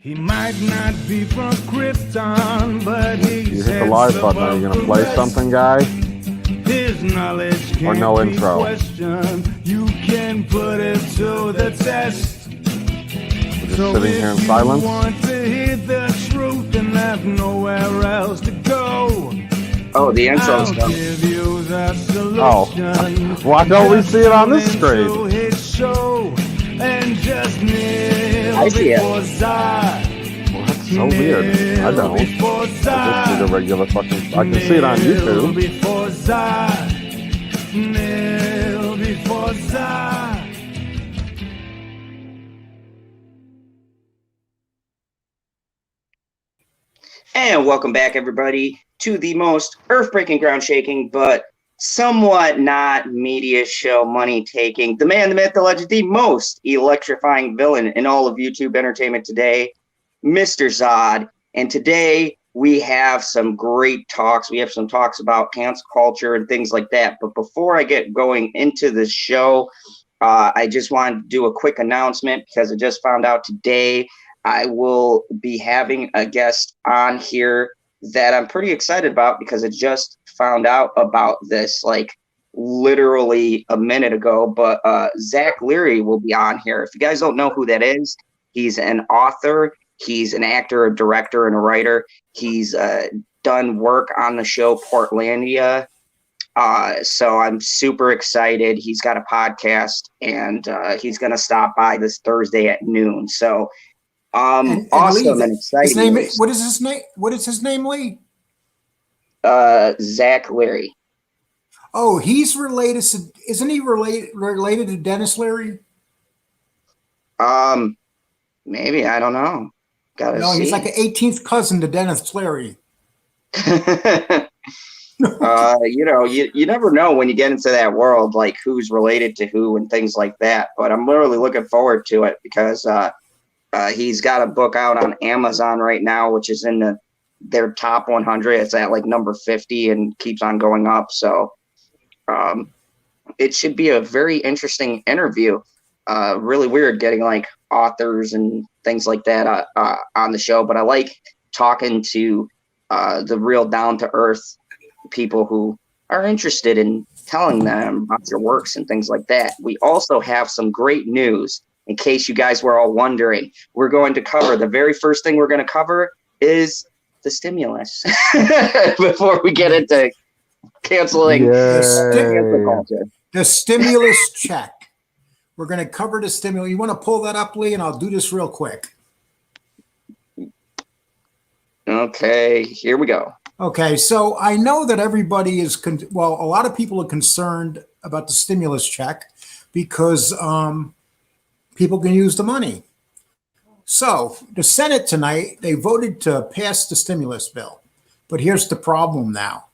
He might not be from Krypton, but he You hit the live button. Are you going to play something, guy? His knowledge or no intro? You can put it to the test. We're just sitting here in silence. Want to hear the truth and have nowhere else to go. Oh, the intro's done. Oh, why don't we see it on this screen? I see it. Well, that's so weird. I don't. I just see the regular fucking... I can see it on YouTube. And welcome back, everybody, to the most earth-breaking, ground-shaking, but somewhat not media show money-taking, the man, the myth, the legend, the most electrifying villain in all of YouTube entertainment today, Mr. Zod. And today we have some great talks. We have some talks about cancel culture and things like that. But before I get going into the show, I just wanted to do a quick announcement because I just found out today I will be having a guest on here that I'm pretty excited about because I just found out about this like literally a minute ago. But Zach Leary will be on here. If you guys don't know who that is, he's an author, he's an actor, a director, and a writer. He's done work on the show Portlandia. So I'm super excited. He's got a podcast and he's going to stop by this Thursday at noon. So awesome Lee, and exciting. What is his name? What is his name, Lee? Zach Leary. Oh, he's related to, isn't he related to Dennis Leary? Maybe, I don't know. No, he's like an 18th cousin to Dennis Leary. You know, you never know when you get into that world, like who's related to who and things like that. But I'm literally looking forward to it because he's got a book out on Amazon right now, which is in their top 100. It's at like number 50 and keeps on going up. So it should be a very interesting interview. Really weird getting like authors and things like that on the show. But I like talking to the real down-to-earth people who are interested in telling them about your works and things like that. We also have some great news. In case you guys were all wondering, we're going to cover the very first thing we're going to cover is the stimulus before we get into canceling cancel culture. The stimulus check. We're going to cover the stimulus. You want to pull that up, Lee, and I'll do this real quick. Okay, here we go. Okay, so I know that everybody is, a lot of people are concerned about the stimulus check because people can use the money. So the Senate tonight, they voted to pass the stimulus bill. But here's the problem now.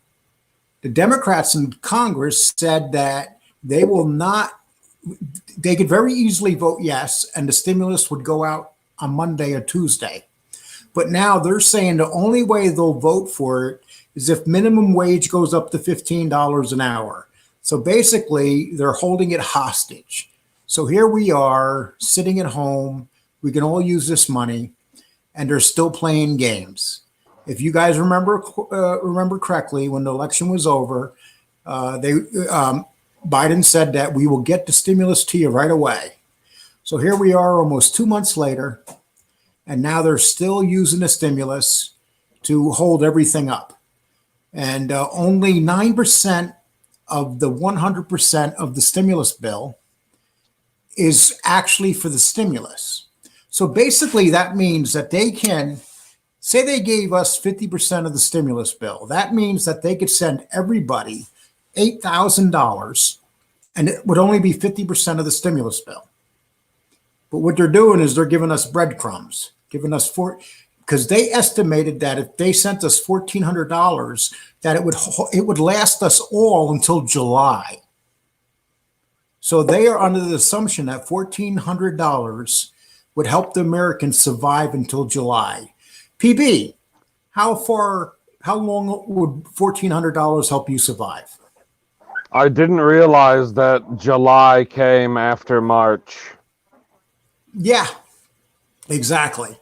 The Democrats in Congress said that they could very easily vote yes, and the stimulus would go out on Monday or Tuesday. But now they're saying the only way they'll vote for it is if minimum wage goes up to $15 an hour. So basically, they're holding it hostage. So here we are sitting at home. We can all use this money, and they're still playing games. If you guys remember correctly, when the election was over, Biden said that we will get the stimulus to you right away. So here we are almost 2 months later, and now they're still using the stimulus to hold everything up. And only 9% of the 100% of the stimulus bill is actually for the stimulus. So basically that means that they can, say they gave us 50% of the stimulus bill. That means that they could send everybody $8,000 and it would only be 50% of the stimulus bill. But what they're doing is they're giving us breadcrumbs, because they estimated that if they sent us $1,400, that it would last us all until July. So they are under the assumption that $1,400 would help the Americans survive until July. PB, how long would $1,400 help you survive? I didn't realize that July came after March. Yeah, exactly.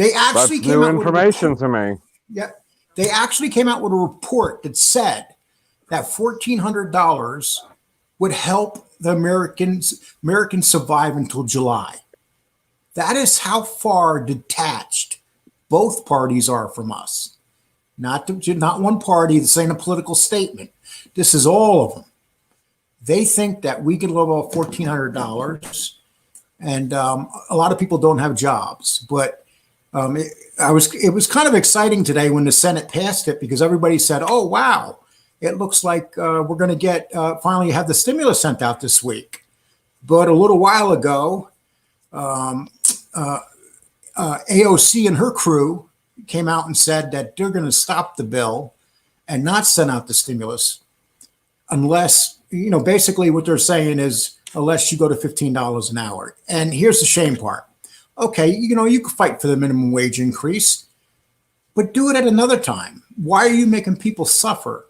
They actually That's came new out information with a report. to me. Yeah, they actually came out with a report that said that $1,400 would help the Americans survive until July. That is how far detached both parties are from us. Not one party. This ain't a political statement. This is all of them. They think that we can live off $1,400, and a lot of people don't have jobs. But it was kind of exciting today when the Senate passed it, because everybody said, "Oh wow, it looks like we're going to get finally have the stimulus sent out this week." But a little while ago, AOC and her crew came out and said that they're going to stop the bill and not send out the stimulus unless, basically what they're saying is unless you go to $15 an hour. And here's the shame part. Okay, you can fight for the minimum wage increase, but do it at another time. Why are you making people suffer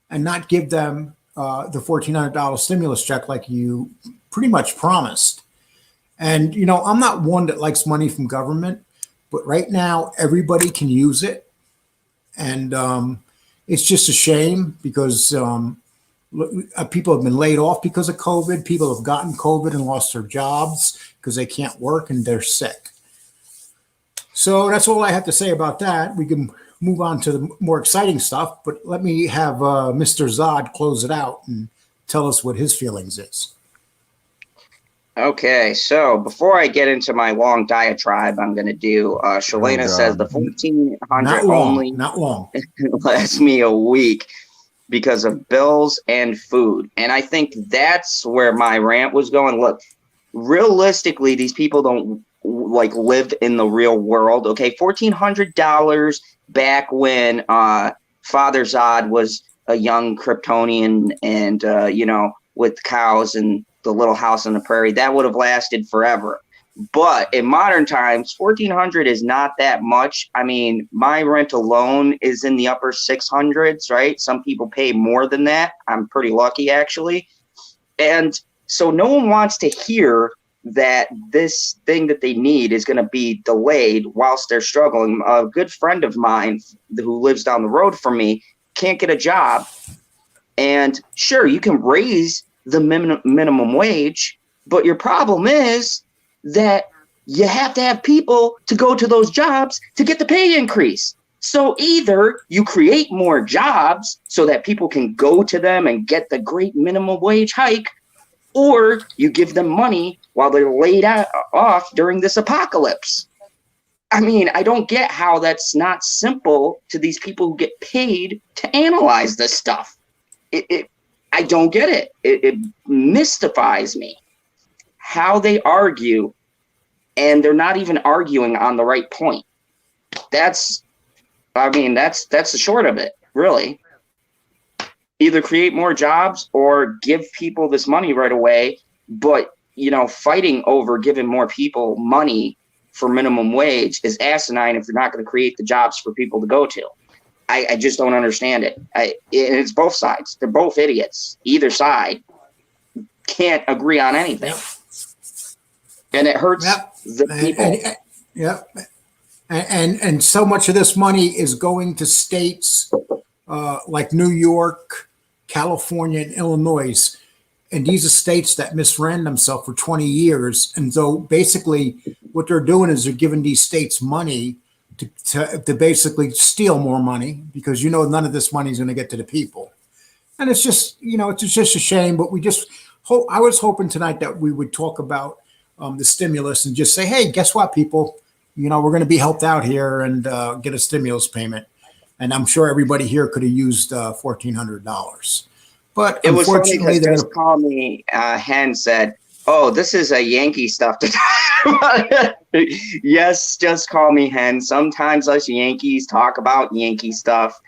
and not give them the $1,400 stimulus check like you pretty much promised? And, I'm not one that likes money from government, but right now everybody can use it. And it's just a shame because people have been laid off because of COVID. People have gotten COVID and lost their jobs because they can't work and they're sick. So that's all I have to say about that. We can move on to the more exciting stuff, but let me have Mr. Zod close it out and tell us what his feelings is. Okay, so before I get into my long diatribe, I'm going to do, Shalana says the 1,400 only not long. lasts me a week because of bills and food. And I think that's where my rant was going. Look, realistically, these people don't live in the real world. Okay, $1,400 back when Father Zod was a young Kryptonian and, with cows and the little house on the prairie, that would have lasted forever. But in modern times, $1,400 is not that much. I mean, my rent alone is in the upper 600s, right? Some people pay more than that. I'm pretty lucky, actually. And so no one wants to hear that this thing that they need is going to be delayed whilst they're struggling. A good friend of mine who lives down the road from me can't get a job. And sure, you can raise the minimum wage, but your problem is that you have to have people to go to those jobs to get the pay increase. So either you create more jobs so that people can go to them and get the great minimum wage hike, or you give them money while they're laid off during this apocalypse. I mean, I don't get how that's not simple to these people who get paid to analyze this stuff. I don't get it. It mystifies me how they argue, and they're not even arguing on the right point. That's the short of it, really. Either create more jobs or give people this money right away, but fighting over giving more people money for minimum wage is asinine if you're not going to create the jobs for people to go to. I just don't understand it. It's both sides. They're both idiots. Either side can't agree on anything. And it hurts the people. And so much of this money is going to states like New York, California, and Illinois. And these are states that misran themselves for 20 years. And so basically what they're doing is they're giving these states money to basically steal more money because, none of this money is going to get to the people. And it's just, it's just a shame. But I was hoping tonight that we would talk about the stimulus and just say, hey, guess what, people? We're going to be helped out here and get a stimulus payment. And I'm sure everybody here could have used $1,400. But it was funny unfortunately, because just called me, Hen said, oh, this is a Yankee stuff to talk about. Yes, just call me Hen. Sometimes us Yankees talk about Yankee stuff.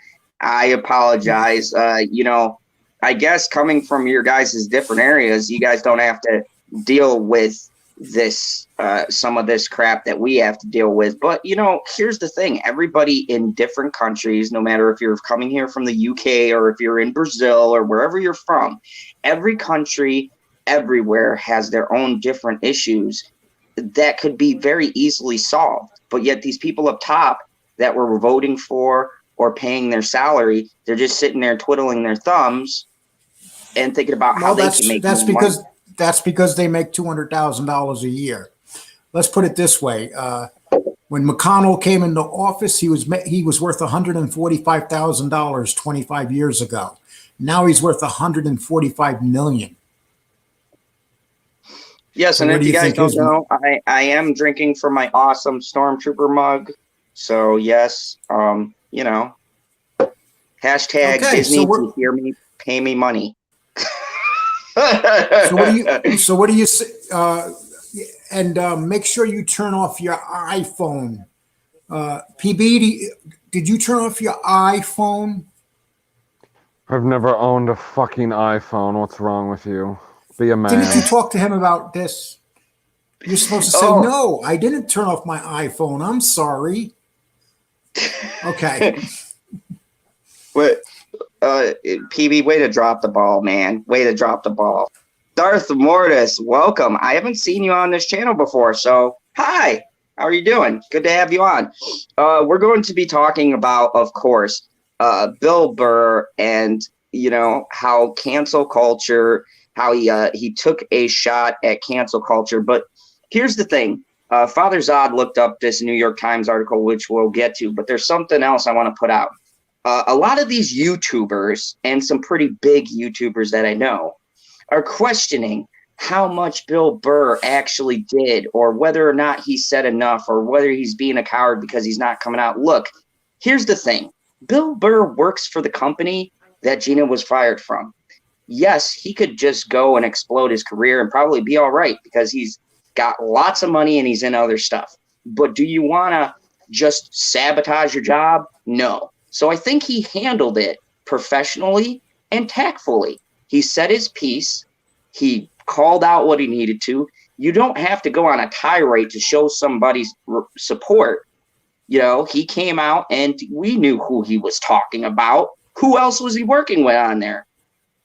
I apologize. I guess coming from your guys' different areas, you guys don't have to deal with this, some of this crap that we have to deal with. But, here's the thing. Everybody in different countries, no matter if you're coming here from the UK or if you're in Brazil or wherever you're from, every country everywhere has their own different issues that could be very easily solved. But yet these people up top that were voting for or paying their salary, they're just sitting there twiddling their thumbs and thinking about how they can make that's more because money. that's because they make $200,000 a year. Let's put it this way: when McConnell came into office, he was worth $145,000 25 years ago. Now he's worth $145 million. Yes, So and what if do you you guys think don't his- know, I am drinking from my awesome Stormtrooper mug. So yes, you know, hashtag Okay, Disney, so if we're- you hear me, pay me money. So what do you say? Make sure you turn off your iPhone. PB, did you turn off your iPhone? I've never owned a fucking iPhone. What's wrong with you? Be a man. Didn't you talk to him about this? You're supposed to say, Oh. no, I didn't turn off my iPhone. I'm sorry. Okay. But PB, way to drop the ball, man. Way to drop the ball. Darth Mortis, welcome. I haven't seen you on this channel before, so hi. How are you doing? Good to have you on. We're going to be talking about, of course, Bill Burr and, you know, how cancel culture, how he took a shot at cancel culture. But here's the thing. Father Zod looked up this New York Times article, which we'll get to, but there's something else I want to put out. A lot of these YouTubers and some pretty big YouTubers that I know are questioning how much Bill Burr actually did, or whether or not he said enough, or whether he's being a coward because he's not coming out. Look, here's the thing. Bill Burr works for the company that Gina was fired from. Yes, he could just go and explode his career and probably be all right because he's got lots of money and he's in other stuff. But do you want to just sabotage your job? No. So I think he handled it professionally and tactfully. He said his piece. He called out what he needed to. You don't have to go on a tirade to show somebody's support. You know, he came out and we knew who he was talking about. Who else was he working with on there?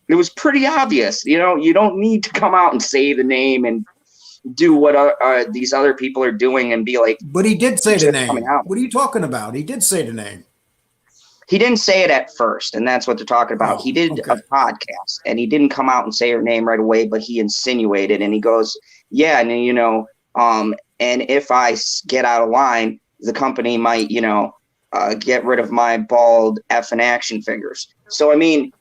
It was pretty obvious. You know, you don't need to come out and say the name and do what these other people are doing and be like. But he did say the name. Out. What are you talking about? He did say the name. He didn't say it at first, and that's what they're talking about. Oh, he did okay. a podcast, and he didn't come out and say her name right away, but he insinuated, and he goes, yeah, and you know, and if I get out of line, the company might, you know, get rid of my bald effing action figures. So, I mean,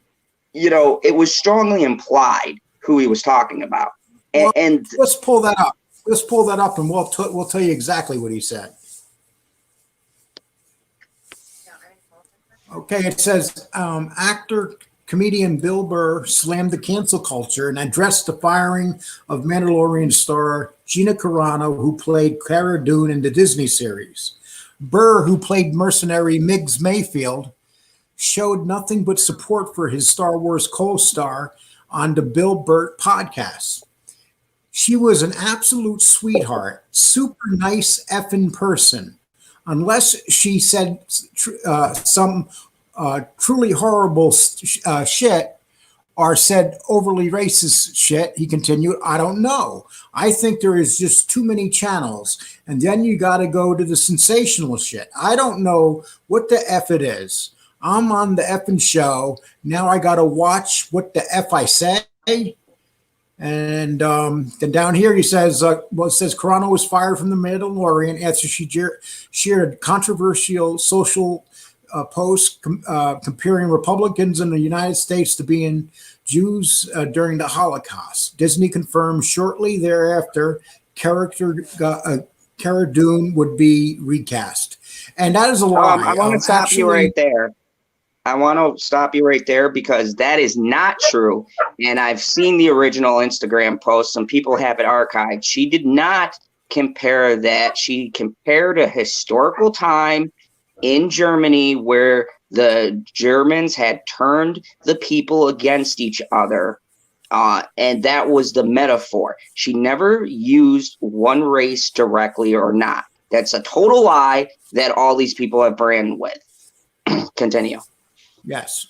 you know, it was strongly implied who he was talking about. And let's pull that up. Let's pull that up, and we'll tell you exactly what he said. Okay, it says actor, comedian Bill Burr slammed the cancel culture and addressed the firing of Mandalorian star Gina Carano, who played Cara Dune in the Disney series. Burr, who played mercenary Miggs Mayfield, showed nothing but support for his Star Wars co-star on the Bill Burr podcast. She was an absolute sweetheart, super nice effing person. Unless she said some truly horrible shit or said overly racist shit, he continued, I don't know. I think there is just too many channels. And then you got to go to the sensational shit. I don't know what the F it is. I'm on the effing show. Now I got to watch what the F I say. And then down here he says, it says Carano was fired from the Mandalorian after she shared a controversial social post comparing Republicans in the United States to being Jews during the Holocaust. Disney confirmed shortly thereafter Cara Dune would be recast. And that is a lie. I want to stop you right there. I want to stop you right there because that is not true. And I've seen the original Instagram post. Some people have it archived. She did not compare that. She compared a historical time in Germany where the Germans had turned the people against each other. And that was the metaphor. She never used one race directly or not. That's a total lie that all these people have ran with. Continue. Yes.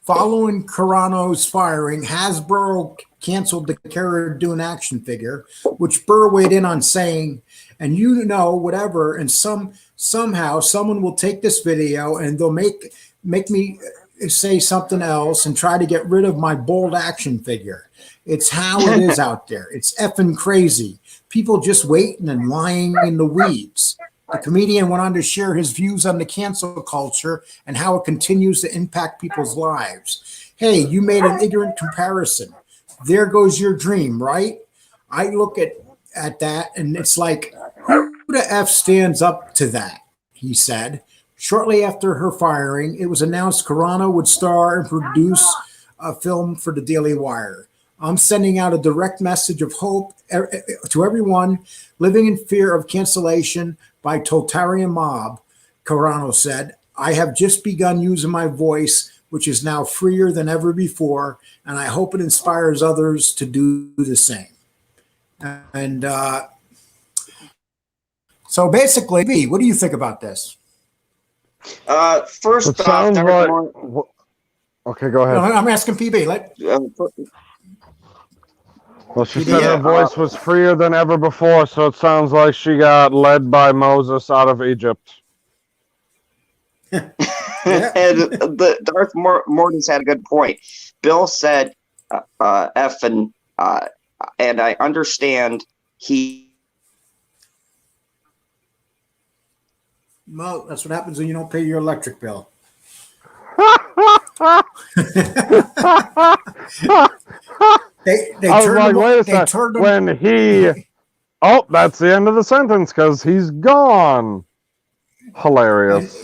Following Carano's firing, Hasbro canceled the Cara Dune action figure, which Burr weighed in on saying, and whatever, and somehow someone will take this video and they'll make me say something else and try to get rid of my bold action figure. It's how it is out there. It's effing crazy. People just waiting and lying in the weeds. The comedian went on to share his views on the cancel culture and how it continues to impact people's lives. Hey, you made an ignorant comparison. There goes your dream, right? I look at that and it's like, who the F stands up to that? He said. Shortly after her firing, it was announced Carano would star and produce a film for the Daily Wire. I'm sending out a direct message of hope to everyone living in fear of cancellation by totalitarian mob, Carano said. I have just begun using my voice, which is now freer than ever before, and I hope it inspires others to do the same. And so basically, V, what do you think about this? First It off, sounds like... Okay, go ahead. No, I'm asking PB. Well, she said her voice was freer than ever before, so it sounds like she got led by Moses out of Egypt. And the Darth Mortis had a good point. Bill said, "F," and I understand he. Well, that's what happens when you don't pay your electric bill. They I was like, wait a turned second. him. When he... Oh, that's the end of the sentence, because he's gone. Hilarious.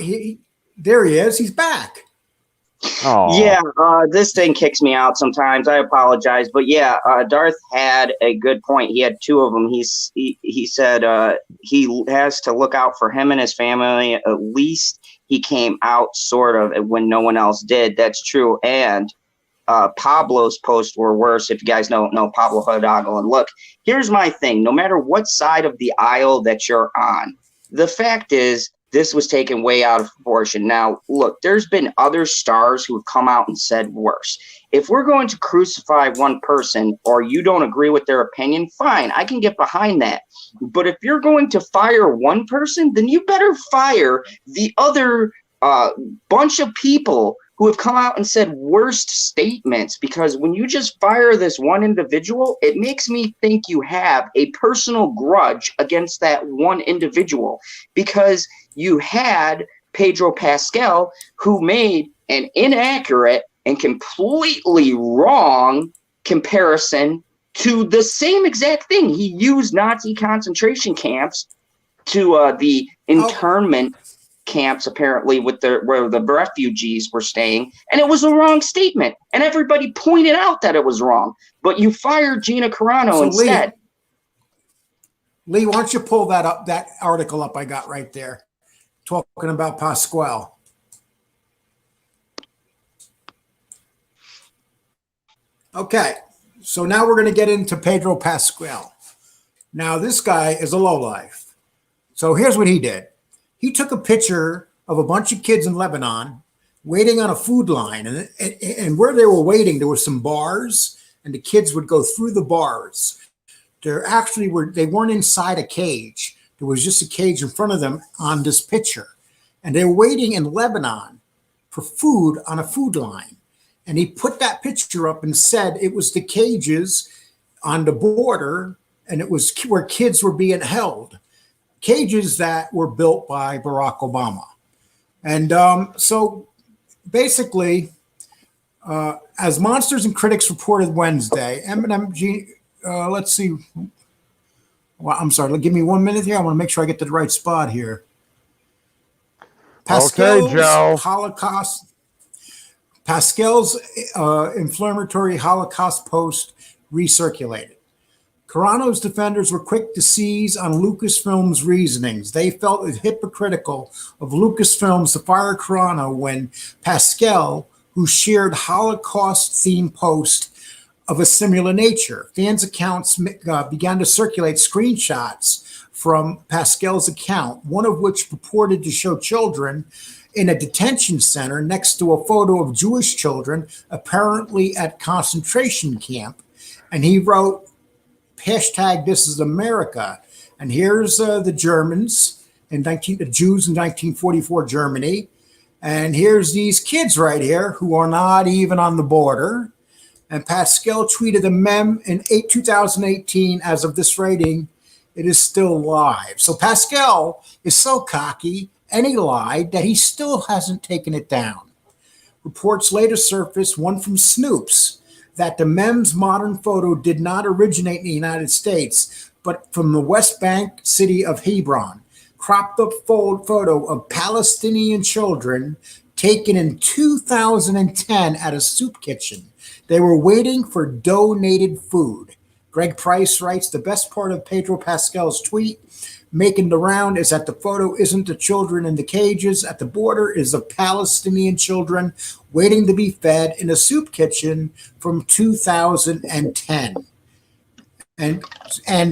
There he is. He's back. Oh. Yeah, this thing kicks me out sometimes. I apologize, but yeah, Darth had a good point. He had two of them. He said he has to look out for him and his family. At least he came out sort of when no one else did. That's true. And Pablo's posts were worse. If you guys don't know Pablo Hidalgo, and look, here's my thing. No matter what side of the aisle that you're on, the fact is, this was taken way out of proportion. Now, look, there's been other stars who have come out and said worse. If we're going to crucify one person or you don't agree with their opinion, fine, I can get behind that. But if you're going to fire one person, then you better fire the other bunch of people who have come out and said worst statements, because when you just fire this one individual, it makes me think you have a personal grudge against that one individual, because you had Pedro Pascal, who made an inaccurate and completely wrong comparison to the same exact thing. He used Nazi concentration camps to the internment camps, apparently, where the refugees were staying, and it was a wrong statement, and everybody pointed out that it was wrong, but you fired Gina Carano instead. Lee, why don't you pull that up, that article up I got right there, talking about Pasquale. Okay, so now we're going to get into Pedro Pascal. Now, this guy is a lowlife. So here's what he did. He took a picture of a bunch of kids in Lebanon waiting on a food line. And where they were waiting, there were some bars, and the kids would go through the bars. They weren't inside a cage. There was just a cage in front of them on this picture. And they were waiting in Lebanon for food on a food line. And he put that picture up and said it was the cages on the border, and it was where kids were being held. Cages that were built by Barack Obama. And so basically, as Monsters and Critics reported Wednesday, let's see. Well, I'm sorry, give me 1 minute here. I want to make sure I get to the right spot here. Pascal's inflammatory Holocaust post recirculated. Carano's defenders were quick to seize on Lucasfilm's reasonings. They felt it hypocritical of Lucasfilms to fire Carano when Pascal, who shared Holocaust-themed posts of a similar nature, fans' accounts began to circulate screenshots from Pascal's account, one of which purported to show children in a detention center next to a photo of Jewish children, apparently at concentration camp. And he wrote, hashtag This Is America. And here's the Germans, the Jews in 1944 Germany. And here's these kids right here who are not even on the border. And Pascal tweeted the meme in 2018. As of this rating, it is still live. So Pascal is so cocky, and he lied, that he still hasn't taken it down. Reports later surfaced, one from Snoops, that the meme's modern photo did not originate in the United States, but from the West Bank city of Hebron. Cropped up photo of Palestinian children taken in 2010 at a soup kitchen. They were waiting for donated food. Greg Price writes, the best part of Pedro Pascal's tweet making the round is that the photo isn't the children in the cages at the border, is the Palestinian children waiting to be fed in a soup kitchen from 2010. And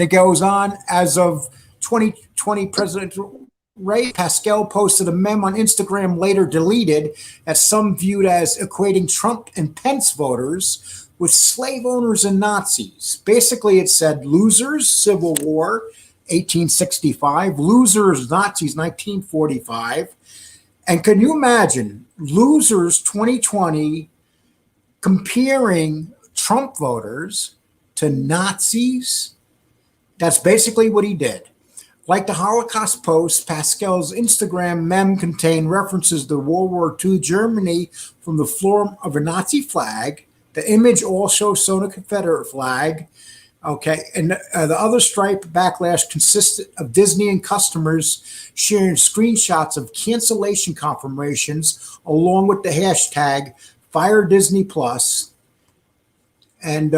it goes on, as of 2020 presidential race, Pascal posted a meme on Instagram, later deleted, as some viewed as equating Trump and Pence voters with slave owners and Nazis. Basically, it said losers, Civil War, 1865, losers, Nazis, 1945. And can you imagine losers 2020 comparing Trump voters to Nazis? That's basically what he did. Like the Holocaust post, Pascal's Instagram meme contained references to World War II Germany from the floor of a Nazi flag. The image also showed a Confederate flag. Okay, and the other stripe backlash consisted of Disney and customers sharing screenshots of cancellation confirmations along with the hashtag Fire Disney Plus. And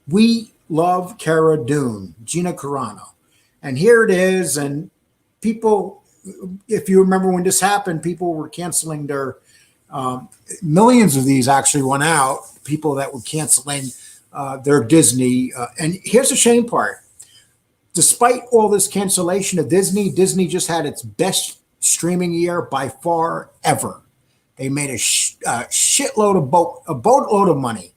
we love Cara Dune, Gina Carano. And here it is. And people, if you remember when this happened, people were canceling their, millions of these actually went out, people that were canceling their Disney. And here's the shame part. Despite all this cancellation of Disney, Disney just had its best streaming year by far ever. They made a shitload of a boatload of money.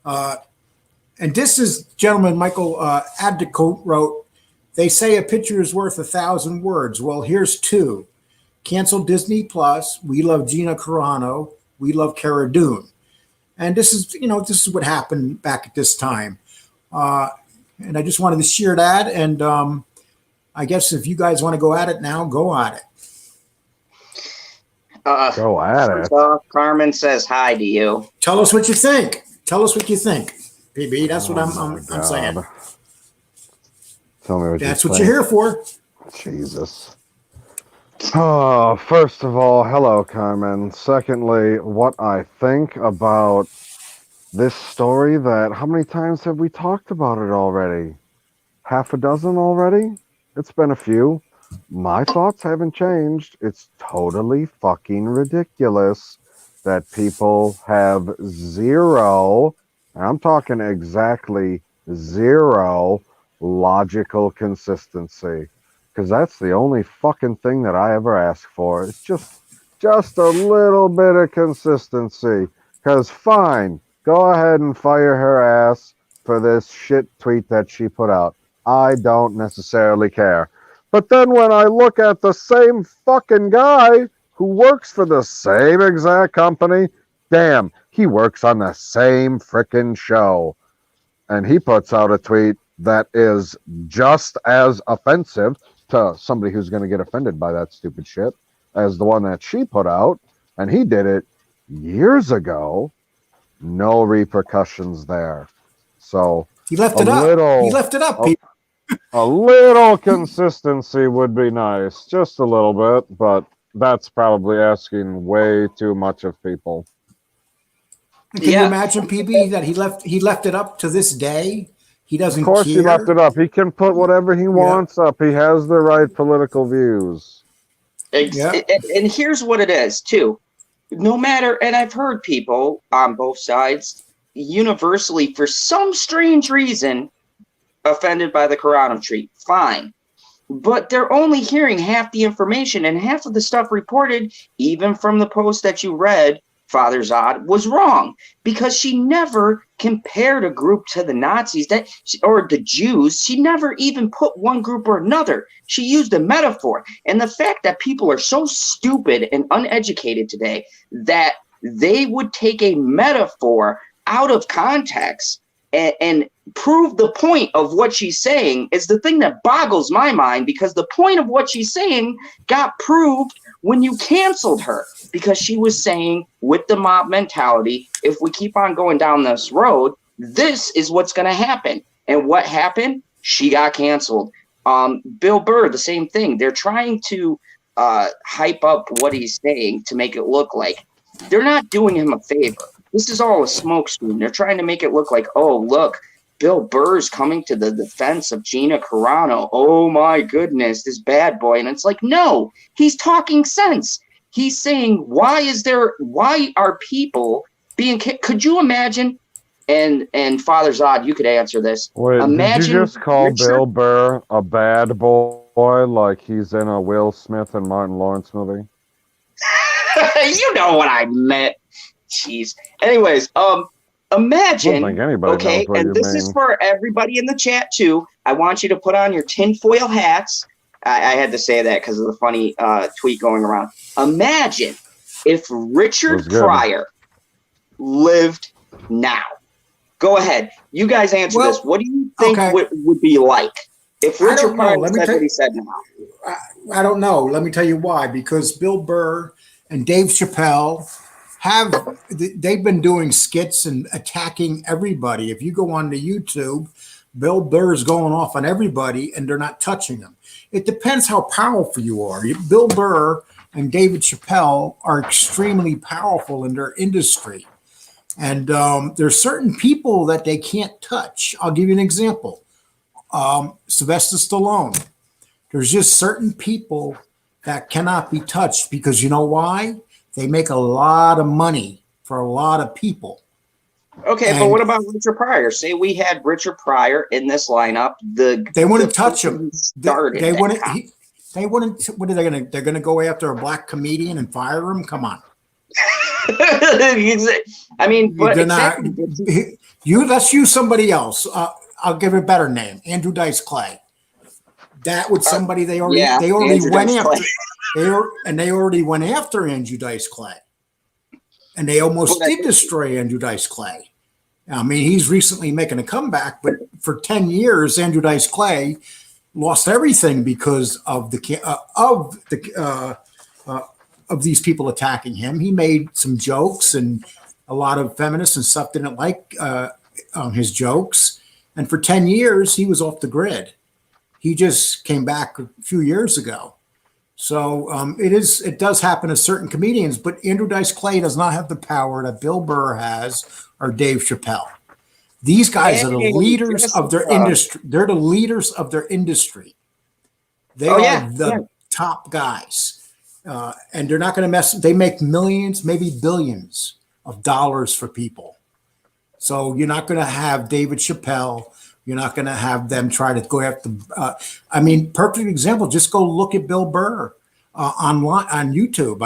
And this is, gentleman, Michael Abdicoat wrote, they say a picture is worth 1,000 words. Well, here's two. Cancel Disney Plus. We love Gina Carano. We love Cara Dune. And this is, this is what happened back at this time. And I just wanted to share that. And I guess if you guys want to go at it now, go at it. Go at it. Carmen says hi to you. Tell us what you think. Tell us what you think, PB. That's what I'm saying. Tell me what That's what you're here for. Jesus. Oh, first of all, hello, Carmen. Secondly, what I think about this story that, how many times have we talked about it already? Half a dozen already? It's been a few. My thoughts haven't changed. It's totally fucking ridiculous that people have zero, and I'm talking exactly zero, logical consistency. Because that's the only fucking thing that I ever ask for. It's just a little bit of consistency. Because fine, go ahead and fire her ass for this shit tweet that she put out. I don't necessarily care. But then when I look at the same fucking guy who works for the same exact company, damn, he works on the same frickin' show. And he puts out a tweet that is just as offensive to somebody who's going to get offended by that stupid shit as the one that she put out. And he did it years ago. No repercussions there. So he left it up. He left it up. A little consistency would be nice. Just a little bit, but that's probably asking way too much of people. Can you imagine, PB, that he left it up to this day? He doesn't care. Of course he left it up. He can put whatever he wants up. He has the right political views. And here's what it is, too. No matter, and I've heard people on both sides universally, for some strange reason, offended by the Carano tweet. Fine. but they're only hearing half the information, and half of the stuff reported, even from the post that you read, Father Zod, was wrong, because she never compared a group to the Nazis or the Jews. She never even put one group or another. She used a metaphor. And the fact that people are so stupid and uneducated today that they would take a metaphor out of context and prove the point of what she's saying is the thing that boggles my mind, because the point of what she's saying got proved when you canceled her, because she was saying with the mob mentality, if we keep on going down this road, this is what's going to happen. And what happened? She got canceled. Bill Burr, the same thing. They're trying to hype up what he's saying to make it look like they're not doing him a favor. This is all a smokescreen. They're trying to make it look like, oh, look, Bill Burr's coming to the defense of Gina Carano. Oh, my goodness, this bad boy. And it's like, no, he's talking sense. He's saying, why are people being could you imagine? And Father Zod, you could answer this. Wait, imagine did you just call Bill Burr a bad boy like he's in a Will Smith and Martin Lawrence movie? You know what I meant. Jeez. Anyways, imagine, okay, and this is for everybody in the chat too. I want you to put on your tinfoil hats. I had to say that because of the funny tweet going around. Imagine if Richard Pryor lived now. Go ahead. You guys answer this. What do you think would be like if Richard Pryor said what he said now? I don't know. Let me tell you why. Because Bill Burr and Dave Chappelle they've been doing skits and attacking everybody. If you go on to YouTube, Bill Burr's going off on everybody and they're not touching them. It depends how powerful you are. Bill Burr and David Chappelle are extremely powerful in their industry. And there's certain people that they can't touch. I'll give you an example. Sylvester Stallone. There's just certain people that cannot be touched because you know why? They make a lot of money for a lot of people. Okay, but what about Richard Pryor? Say we had Richard Pryor in this lineup. They wouldn't touch him. They wouldn't. They wouldn't. What are they going to? They're going to go after a black comedian and fire him? Come on. I mean, but exactly. Let's use somebody else. I'll give a better name. Andrew Dice Clay. That was somebody they already went after. They already went after Andrew Dice Clay, and they almost did destroy Andrew Dice Clay. I mean, he's recently making a comeback, but for 10 years, Andrew Dice Clay lost everything because of these people attacking him. He made some jokes, and a lot of feminists and stuff didn't like his jokes. And for 10 years, he was off the grid. He just came back a few years ago. So it does happen to certain comedians, but Andrew Dice Clay does not have the power that Bill Burr has or Dave Chappelle. These guys are the leaders of their industry. They're the leaders of their industry. They are the top guys. And they're not going to mess. They make millions, maybe billions of dollars for people. So you're not going to have David Chappelle. You're not going to have them try to go after. Perfect example. Just go look at Bill Burr online on YouTube.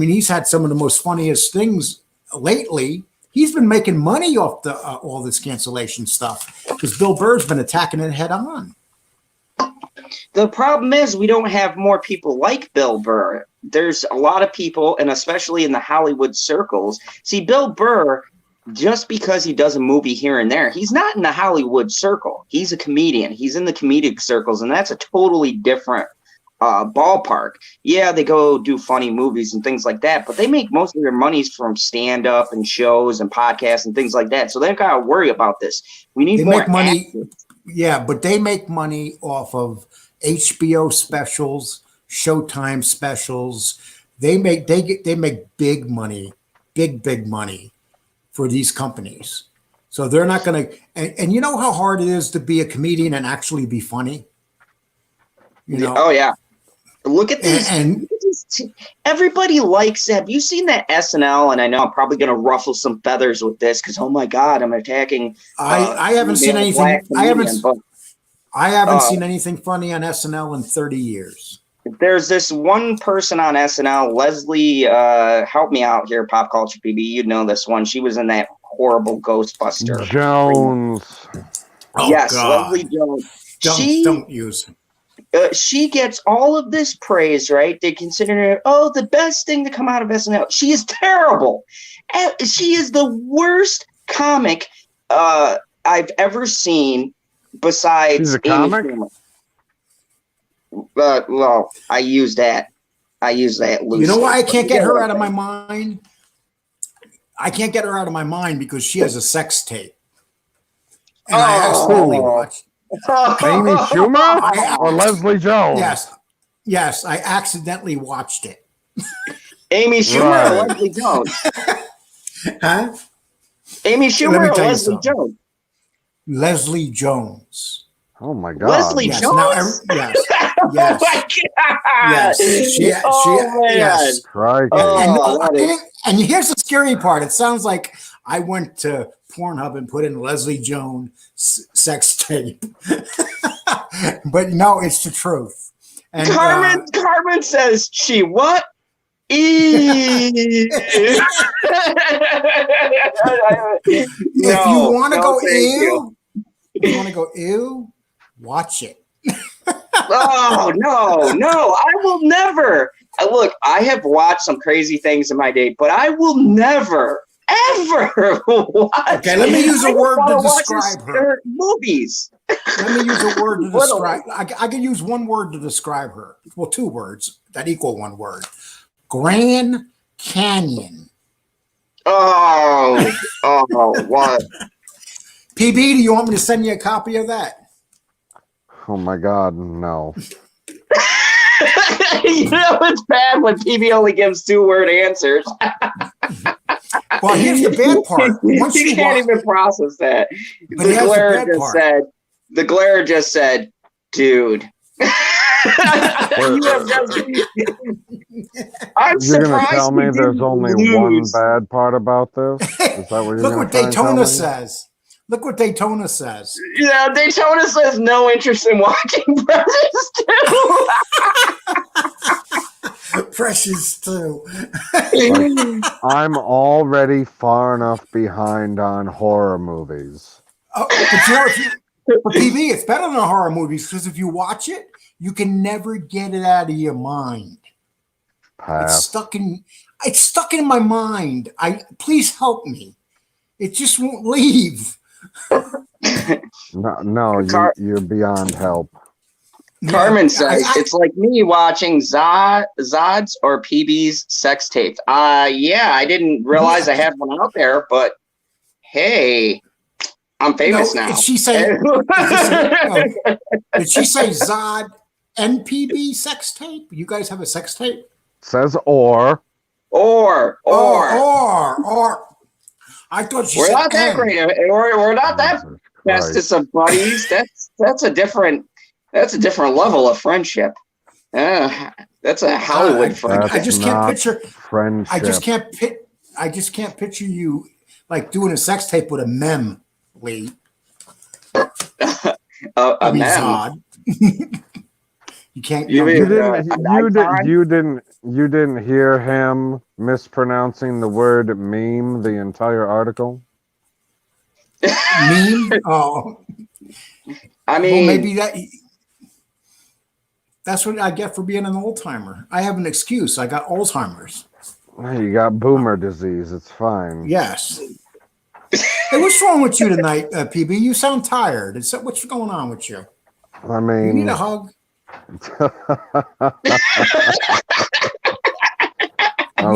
He's had some of the most funniest things lately. He's been making money off all this cancellation stuff because Bill Burr's been attacking it head on. The problem is we don't have more people like Bill Burr. There's a lot of people, and especially in the Hollywood circles. See, Bill Burr, just because he does a movie here and there, he's not in the Hollywood circle. He's a comedian. He's in the comedic circles, and that's a totally different ballpark. Yeah, they go do funny movies and things like that, but they make most of their monies from stand-up and shows and podcasts and things like that. So they don't got to worry about this. We need more money. Yeah, but they make money off of HBO specials, Showtime specials. They make big money, big money for these companies. So they're not going to, and you know how hard it is to be a comedian and actually be funny? You know? Oh, yeah. Look at these. Everybody likes, have you seen that SNL? And I know I'm probably going to ruffle some feathers with this because, oh my God, I'm attacking. I haven't seen anything. I haven't seen anything funny on SNL in 30 years. There's this one person on SNL, Leslie, help me out here, PopCulturePb. You know this one. She was in that horrible Ghostbuster. Jones. Yes, God. Leslie Jones. Don't use him. She gets all of this praise, right? They consider her, the best thing to come out of SNL. She is terrible. She is the worst comic I've ever seen besides She's a Amy comic? Schumer. Well, I use that loosely. You know why I can't get her out of my mind? I can't get her out of my mind because she has a sex tape. And I accidentally watched. Amy Schumer or Leslie Jones? Yes, I accidentally watched it. Amy Schumer or Leslie Jones? Huh? Amy Schumer or Leslie Jones? Leslie Jones. Oh my God. Leslie Jones? Yes. Oh my God. Yes. Yes. Crikey. And here's the scary part. It sounds like I went to Pornhub and put in Leslie Jones sex tape. But no, it's the truth. And Carmen says she what? If you want to go ew, watch it. Oh no! I will never. Look, I have watched some crazy things in my day, but I will never, ever watch. Okay, let me use a word to describe her. Movies. Let me use a word to describe. I can use one word to describe her. Well, two words that equal one word. Grand Canyon. Oh, what? PB, do you want me to send you a copy of that? Oh my God, no. You know it's bad when PB only gives 2-word answers. Well, here's the bad part. Once you can't even process that. The glare just said, dude. I'm You're gonna tell me there's only one bad part about this? Is that what you're Look what Daytona says. Look what Daytona says. Yeah, Daytona says no interest in watching Brothers 2. Precious 2. I'm already far enough behind on horror movies. Oh, but you know, but PB, it's better than horror movies because if you watch it, you can never get it out of your mind. Pass. It's stuck in my mind. Please help me. It just won't leave. No, you're beyond help. Carmen says it's like me watching Zod's or PB's sex tapes. Yeah, I didn't realize I had one out there, but hey, I'm famous now. Did she say? Did she say Zod and PB sex tape? You guys have a sex tape? It says or. I thought we're not that great. We're not that bestest of buddies. That's a different level of friendship. That's a Hollywood friendship. I just can't picture friendship. I just can't picture you like doing a sex tape with a mem, Lee. A mem. You can't. You didn't hear him mispronouncing the word meme the entire article? Meme? Oh. I mean, well, maybe that's what I get for being an old timer. I have an excuse. I got Alzheimer's. You got boomer disease. It's fine. Yes. Hey, what's wrong with you tonight, PB? You sound tired. What's going on with you? I mean, you need a hug. I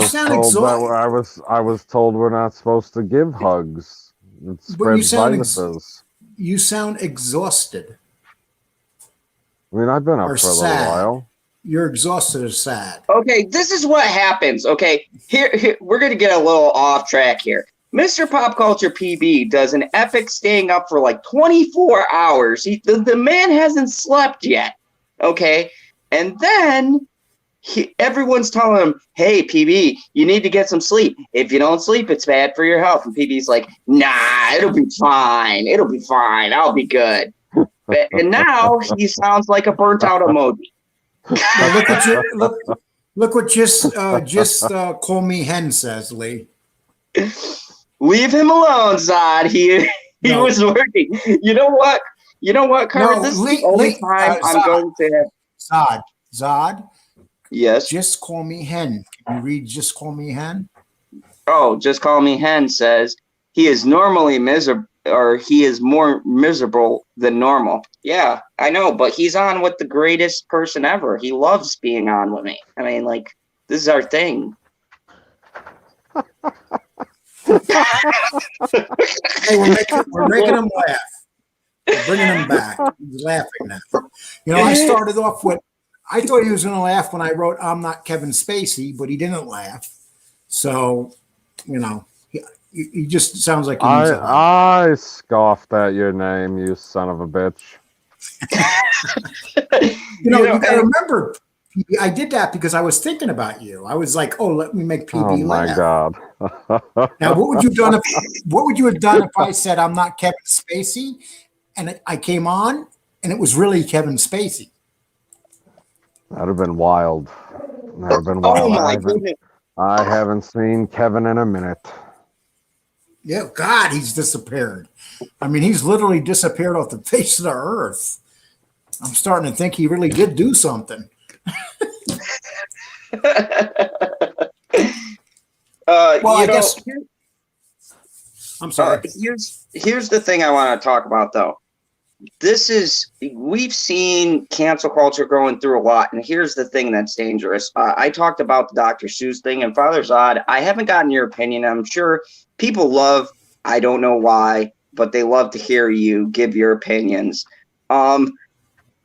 was told we're not supposed to give hugs. It spreads viruses. You sound exhausted. I mean, I've been up for a little while. You're exhausted or sad. Okay, this is what happens. Okay, here we're going to get a little off track here. Mr. PopCulturePb does an epic staying up for like 24 hours. The man hasn't slept yet. Okay, and then everyone's telling him, hey, PB, you need to get some sleep. If you don't sleep, it's bad for your health. And PB's like, nah, it'll be fine. It'll be fine. I'll be good. And now he sounds like a burnt out emoji. Now look what just call me hen says, Lee. Leave him alone, Zod. He No. was working. You know what? Carmen? No, This Lee- is the only Lee- time I'm Zod. going to have. Zod, Yes. just call me hen. Can you read just call me hen? Oh, just call me hen says he is normally miserable, or he is more miserable than normal. Yeah, I know, but he's on with the greatest person ever. He loves being on with me. I mean, like, this is our thing. Hey, we're making him laugh. We're bringing him back. He's laughing now. You know, I started off with, I thought he was going to laugh when I wrote, I'm not Kevin Spacey, but he didn't laugh. So, you know, he just sounds like he needs a hug. I scoffed at your name, you son of a bitch. You got to remember, PB, I did that because I was thinking about you. I was like, oh, let me make PB laugh. God. Now, what would you have done if I said I'm not Kevin Spacey, and I came on and it was really Kevin Spacey? That'd have been wild. Oh my goodness. I haven't seen Kevin in a minute. Yeah, God, he's disappeared. I mean, he's literally disappeared off the face of the earth. I'm starting to think he really did do something. I guess. I'm sorry. Here's the thing I want to talk about, though. We've seen cancel culture going through a lot, and here's the thing that's dangerous. I talked about the Dr. Seuss thing, and Father Zod, I haven't gotten your opinion. I'm sure people love, I don't know why, but they love to hear you give your opinions.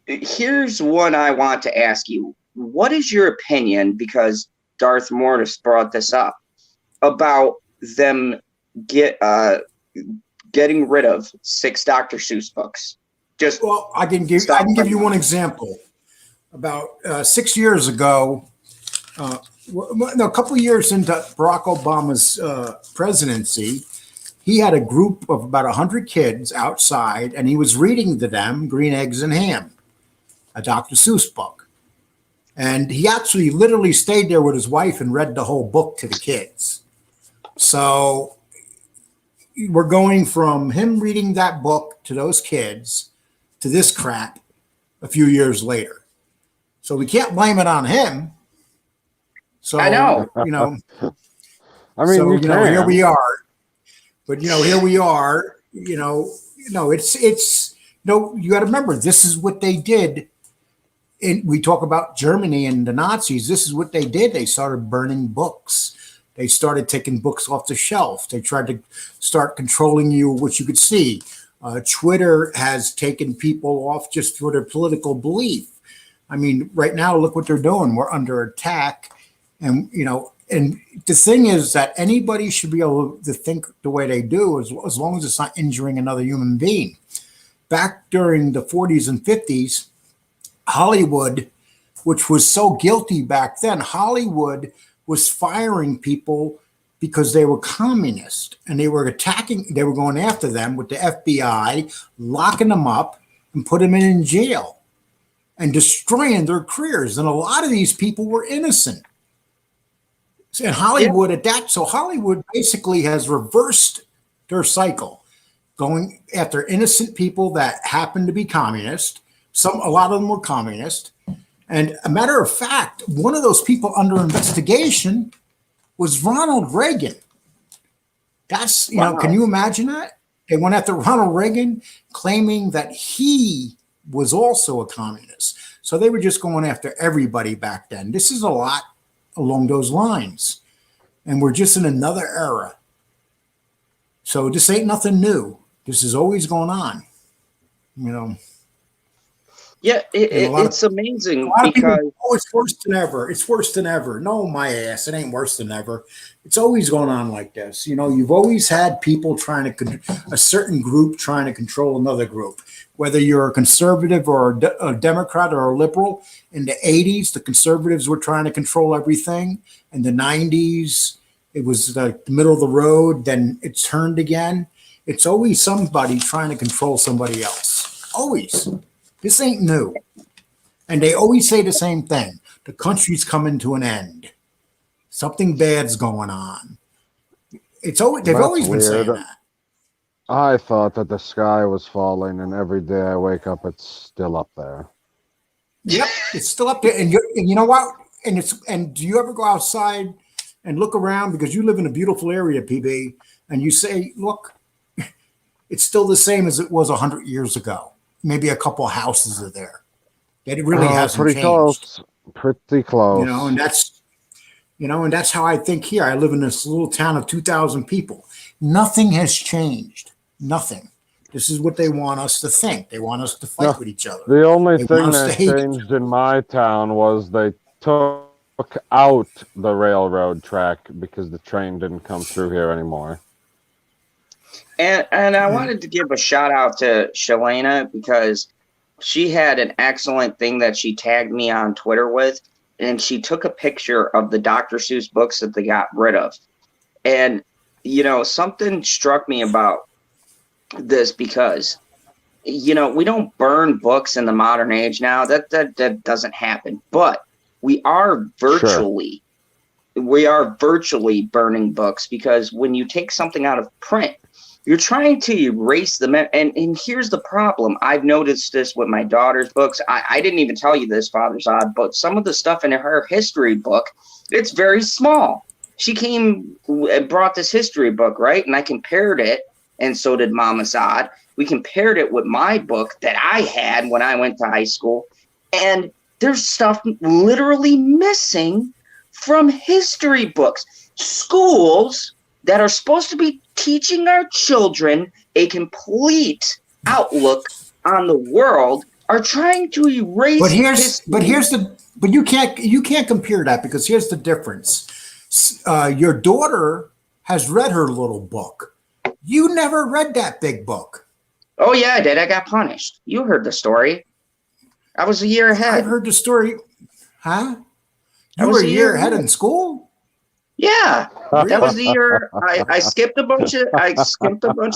Here's one I want to ask you. What is your opinion, because Darth Mortis brought this up, about them getting rid of 6 Dr. Seuss books? I can give you one example. About 6 years ago, a couple of years into Barack Obama's presidency, he had a group of about 100 kids outside, and he was reading to them Green Eggs and Ham, a Dr. Seuss book. And he actually literally stayed there with his wife and read the whole book to the kids. So we're going from him reading that book to those kids to this crap a few years later. So we can't blame it on him. So I know. I mean, here we are. But here we are. It's you got to remember, this is what they did. We talk about Germany and the Nazis. This is what they did. They started burning books. They started taking books off the shelf. They tried to start controlling what you could see. Twitter has taken people off just for their political belief. I mean, right now, look what they're doing. We're under attack. And the thing is that anybody should be able to think the way they do as long as it's not injuring another human being. Back during the 40s and 50s, Hollywood, which was so guilty back then, Hollywood was firing people because they were communist, and they were going after them with the FBI, locking them up and put them in jail and destroying their careers. And a lot of these people were innocent. And Hollywood so Hollywood basically has reversed their cycle, going after innocent people that happen to be communist. A lot of them were communist. And a matter of fact, one of those people under investigation was Ronald Reagan. That's, Wow. Can you imagine that? They went after Ronald Reagan, claiming that he was also a communist. So they were just going after everybody back then. This is a lot along those lines. And we're just in another era. So this ain't nothing new. This is always going on. Yeah, it's amazing because it's worse than ever. It's worse than ever. No, my ass, it ain't worse than ever. It's always going on like this. You've always had people a certain group trying to control another group. Whether you're a conservative or a Democrat or a liberal, in the 80s, the conservatives were trying to control everything. In the 90s, it was the middle of the road. Then it turned again. It's always somebody trying to control somebody else. Always. This ain't new. And they always say the same thing. The country's coming to an end. Something bad's going on. They've That's always been saying weird. that. I thought that the sky was falling, and every day I wake up, it's still up there. Yep, it's still up there. And you know what? And do you ever go outside and look around, because you live in a beautiful area, PB, and you say, look, it's still the same as it was 100 years ago. Maybe a couple of houses are there. It really hasn't pretty changed. close. Pretty close. And that's how I think here. I live in this little town of 2,000 people. Nothing has changed. Nothing. This is what they want us to think. They want us to fight with each other. The only They thing want us to that hate each changed in my town was they took out the railroad track because the train didn't come through here anymore. And I wanted to give a shout out to Shalana, because she had an excellent thing that she tagged me on Twitter with, and she took a picture of the Dr. Seuss books that they got rid of. And, something struck me about this, because, we don't burn books in the modern age now. That doesn't happen. But we are virtually burning books, because when you take something out of print, you're trying to erase them. And here's the problem. I've noticed this with my daughter's books. I didn't even tell you this, Father Zod, but some of the stuff in her history book, it's very small. She came and brought this history book, right? And I compared it, and so did Mama Zod. We compared it with my book that I had when I went to high school. And there's stuff literally missing from history books. Schools that are supposed to be teaching our children a complete outlook on the world are trying to erase. But you can't compare that, because here's the difference. Your daughter has read her little book. You never read that big book. Oh yeah, I did. I got punished. You heard the story. I was a year ahead. I've heard the story. Huh? You were a year ahead in school? Yeah, that was the year I skipped a bunch of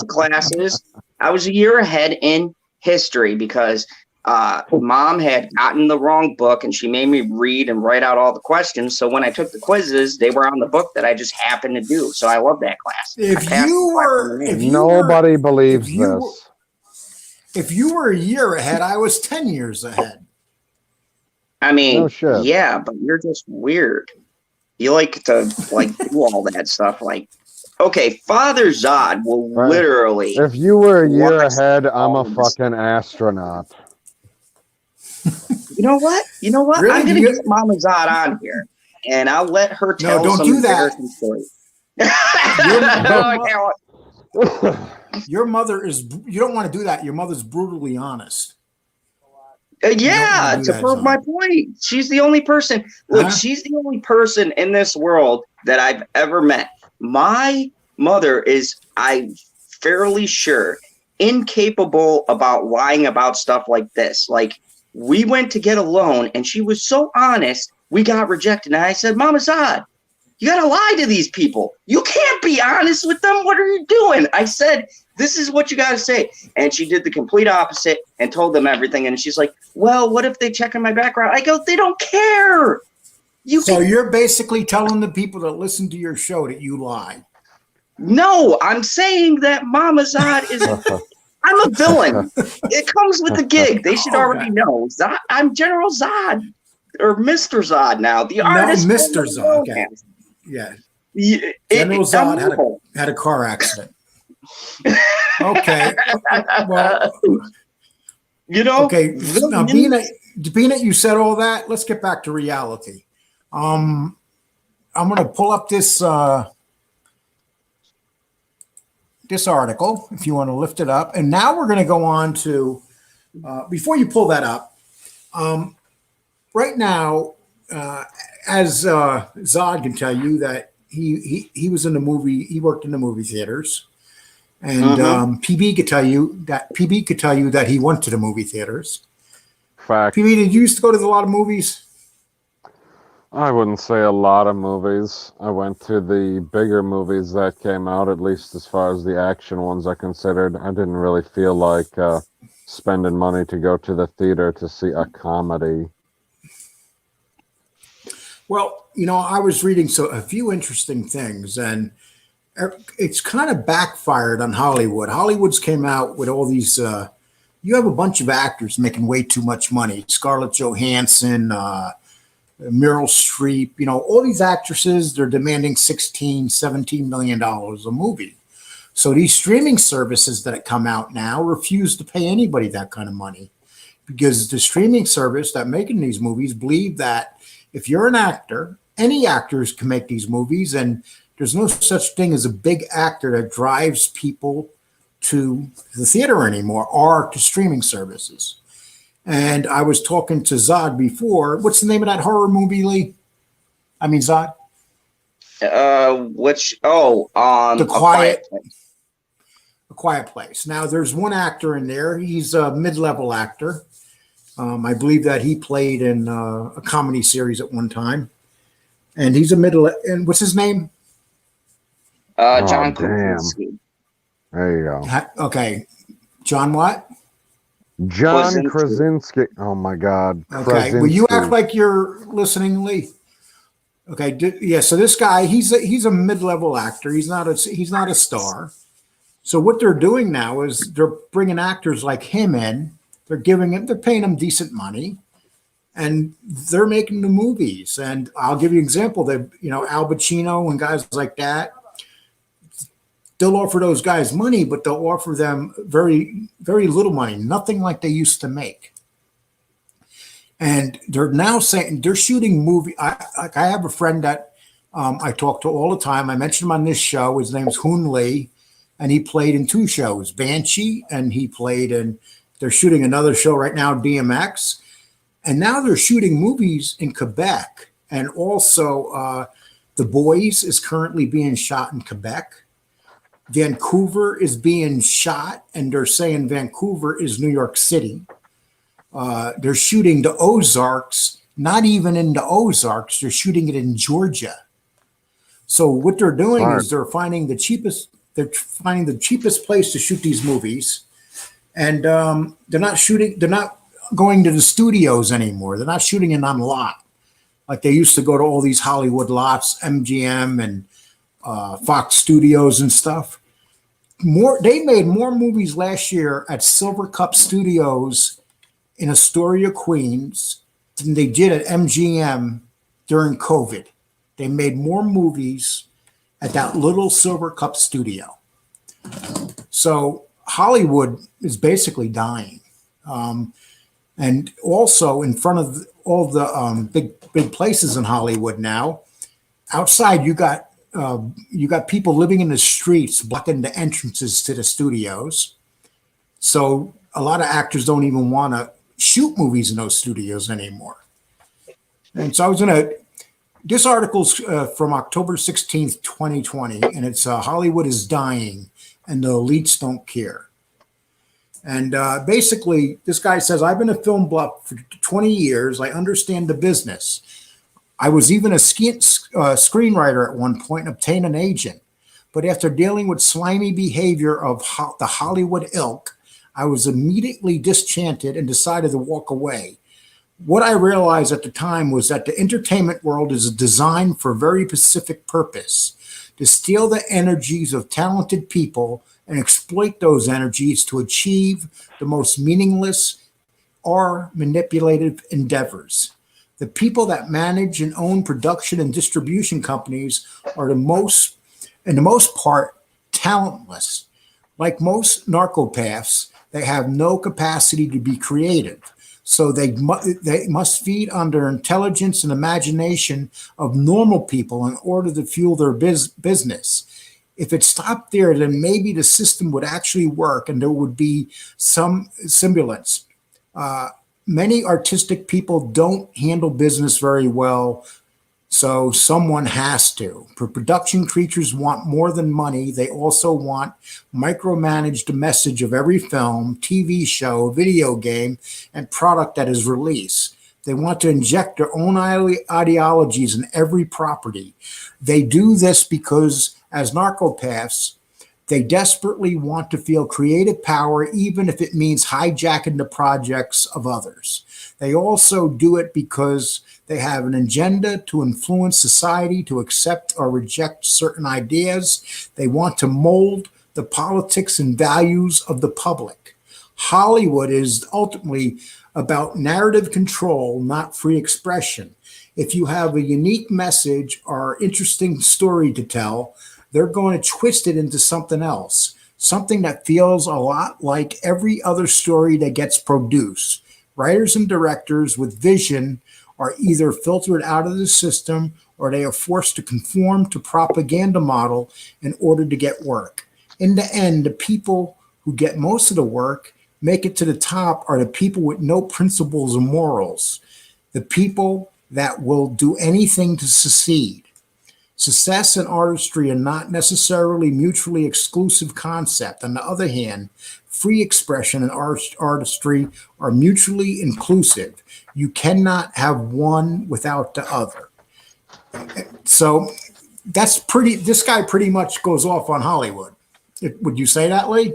classes. I was a year ahead in history, because Mom had gotten the wrong book, and she made me read and write out all the questions. So when I took the quizzes, they were on the book that I just happened to do. So I love that class. Nobody believes this. If you were a year ahead, I was 10 years ahead. I mean, No shit. Yeah, but you're just weird. You like to do all that stuff. Like, okay, Father Zod will literally. If you were a year ahead, I'm a fucking astronaut. You know what? Really? I'm gonna get Mama Zod on here, and I'll let her tell some embarrassing stories. Your mother is. You don't want to do that. Your mother's brutally honest. Yeah, to prove my point. She's the only person. Look, she's the only person in this world that I've ever met. My mother is, I'm fairly sure, incapable about lying about stuff like this. Like, we went to get a loan, and she was so honest, we got rejected. And I said, Mama Zod, you got to lie to these people. You can't be honest with them. What are you doing? I said, this is what you got to say. And she did the complete opposite and told them everything. And she's like, well, what if they check on my background? I go, they don't care. You're basically telling the people that listen to your show that you lie. No, I'm saying that Mama Zod is I'm a villain. It comes with the gig. They should already know. Zod, I'm General Zod, or Mr. Zod now. The artist. No, Mr. Zod. Okay. Yeah. General Zod had a car accident. Okay. Well, okay. Now, being that you said all that, let's get back to reality. I'm going to pull up this article, if you want to lift it up, and now we're going to go on to. Before you pull that up, right now, as Zod can tell you that he was in the movie. He worked in the movie theaters. And PB could tell you that he went to the movie theaters. Fact. PB, did you used to go to a lot of movies? I wouldn't say a lot of movies. I went to the bigger movies that came out, at least as far as the action ones are considered. I didn't really feel like spending money to go to the theater to see a comedy. Well, I was reading a few interesting things, and it's kind of backfired on Hollywood. Hollywood's came out with all these. You have a bunch of actors making way too much money. Scarlett Johansson, Meryl Streep, all these actresses, they're demanding $16-17 million a movie. So these streaming services that come out now refuse to pay anybody that kind of money, because the streaming service that making these movies believe that if you're an actor, any actors can make these movies, and there's no such thing as a big actor that drives people to the theater anymore or to streaming services. And I was talking to Zod before. What's the name of that horror movie, Lee? I mean, Zod? The Quiet Place. Now, there's one actor in there. He's a mid-level actor. I believe that he played in a comedy series at one time. And he's and what's his name? John Krasinski. There you go. Okay. John what? John Krasinski. Oh my God. Okay. Will you act like you're listening, Lee? Okay. Yeah. So this guy, he's a mid-level actor. He's not a star. So what they're doing now is they're bringing actors like him in. They're paying him decent money, and they're making the movies. And I'll give you an example. That Al Pacino and guys like that. They'll offer those guys money, but they'll offer them very, very little money, nothing like they used to make. And they're now saying they're shooting movie. I have a friend that I talk to all the time. I mentioned him on this show. His name's Hoon Lee, and he played in 2 shows, Banshee, and he played in. They're shooting another show right now, DMX, and now they're shooting movies in Quebec, and also The Boys is currently being shot in Quebec. Vancouver is being shot, and they're saying Vancouver is New York City. They're shooting the Ozarks, not even in the Ozarks. They're shooting it in Georgia. So what they're doing is they're finding the cheapest place to shoot these movies, and they're not going to the studios anymore. They're not shooting it on lot like they used to go to all these Hollywood lots, MGM and Fox Studios and stuff. They made more movies last year at Silver Cup Studios in Astoria, Queens than they did at MGM during COVID. They made more movies at that little Silver Cup studio. So Hollywood is basically dying. And also in front of all the big places in Hollywood now, outside you got people living in the streets blocking the entrances to the studios. So a lot of actors don't even want to shoot movies in those studios anymore. And so this article's from October 16th, 2020, and it's Hollywood is dying and the elites don't care. And basically, this guy says, I've been a film buff for 20 years. I understand the business. I was even a screenwriter at one point and obtained an agent. But after dealing with slimy behavior of the Hollywood ilk, I was immediately disenchanted and decided to walk away. What I realized at the time was that the entertainment world is designed for a very specific purpose, to steal the energies of talented people and exploit those energies to achieve the most meaningless or manipulative endeavors. The people that manage and own production and distribution companies are in the most part, talentless. Like most narcopaths, they have no capacity to be creative. So they must feed on their intelligence and imagination of normal people in order to fuel their business. If it stopped there, then maybe the system would actually work and there would be some semblance. Many artistic people don't handle business very well, so someone has to. Production creatures want more than money. They also want micromanage the message of every film, TV show, video game, and product that is released. They want to inject their own ideologies in every property. They do this because, as narcopaths, They desperately want to feel creative power, even if it means hijacking the projects of others. They also do it because they have an agenda to influence society to accept or reject certain ideas. They want to mold the politics and values of the public. Hollywood is ultimately about narrative control, not free expression. If you have a unique message or interesting story to tell, they're going to twist it into something else, something that feels a lot like every other story that gets produced. Writers and directors with vision are either filtered out of the system or they are forced to conform to propaganda model in order to get work. In the end, the people who get most of the work, make it to the top, are the people with no principles or morals, the people that will do anything to succeed. Success and artistry are not necessarily mutually exclusive concept. On the other hand, free expression and artistry are mutually inclusive. You cannot have one without the other. So this guy pretty much goes off on Hollywood. Would you say that, Lee?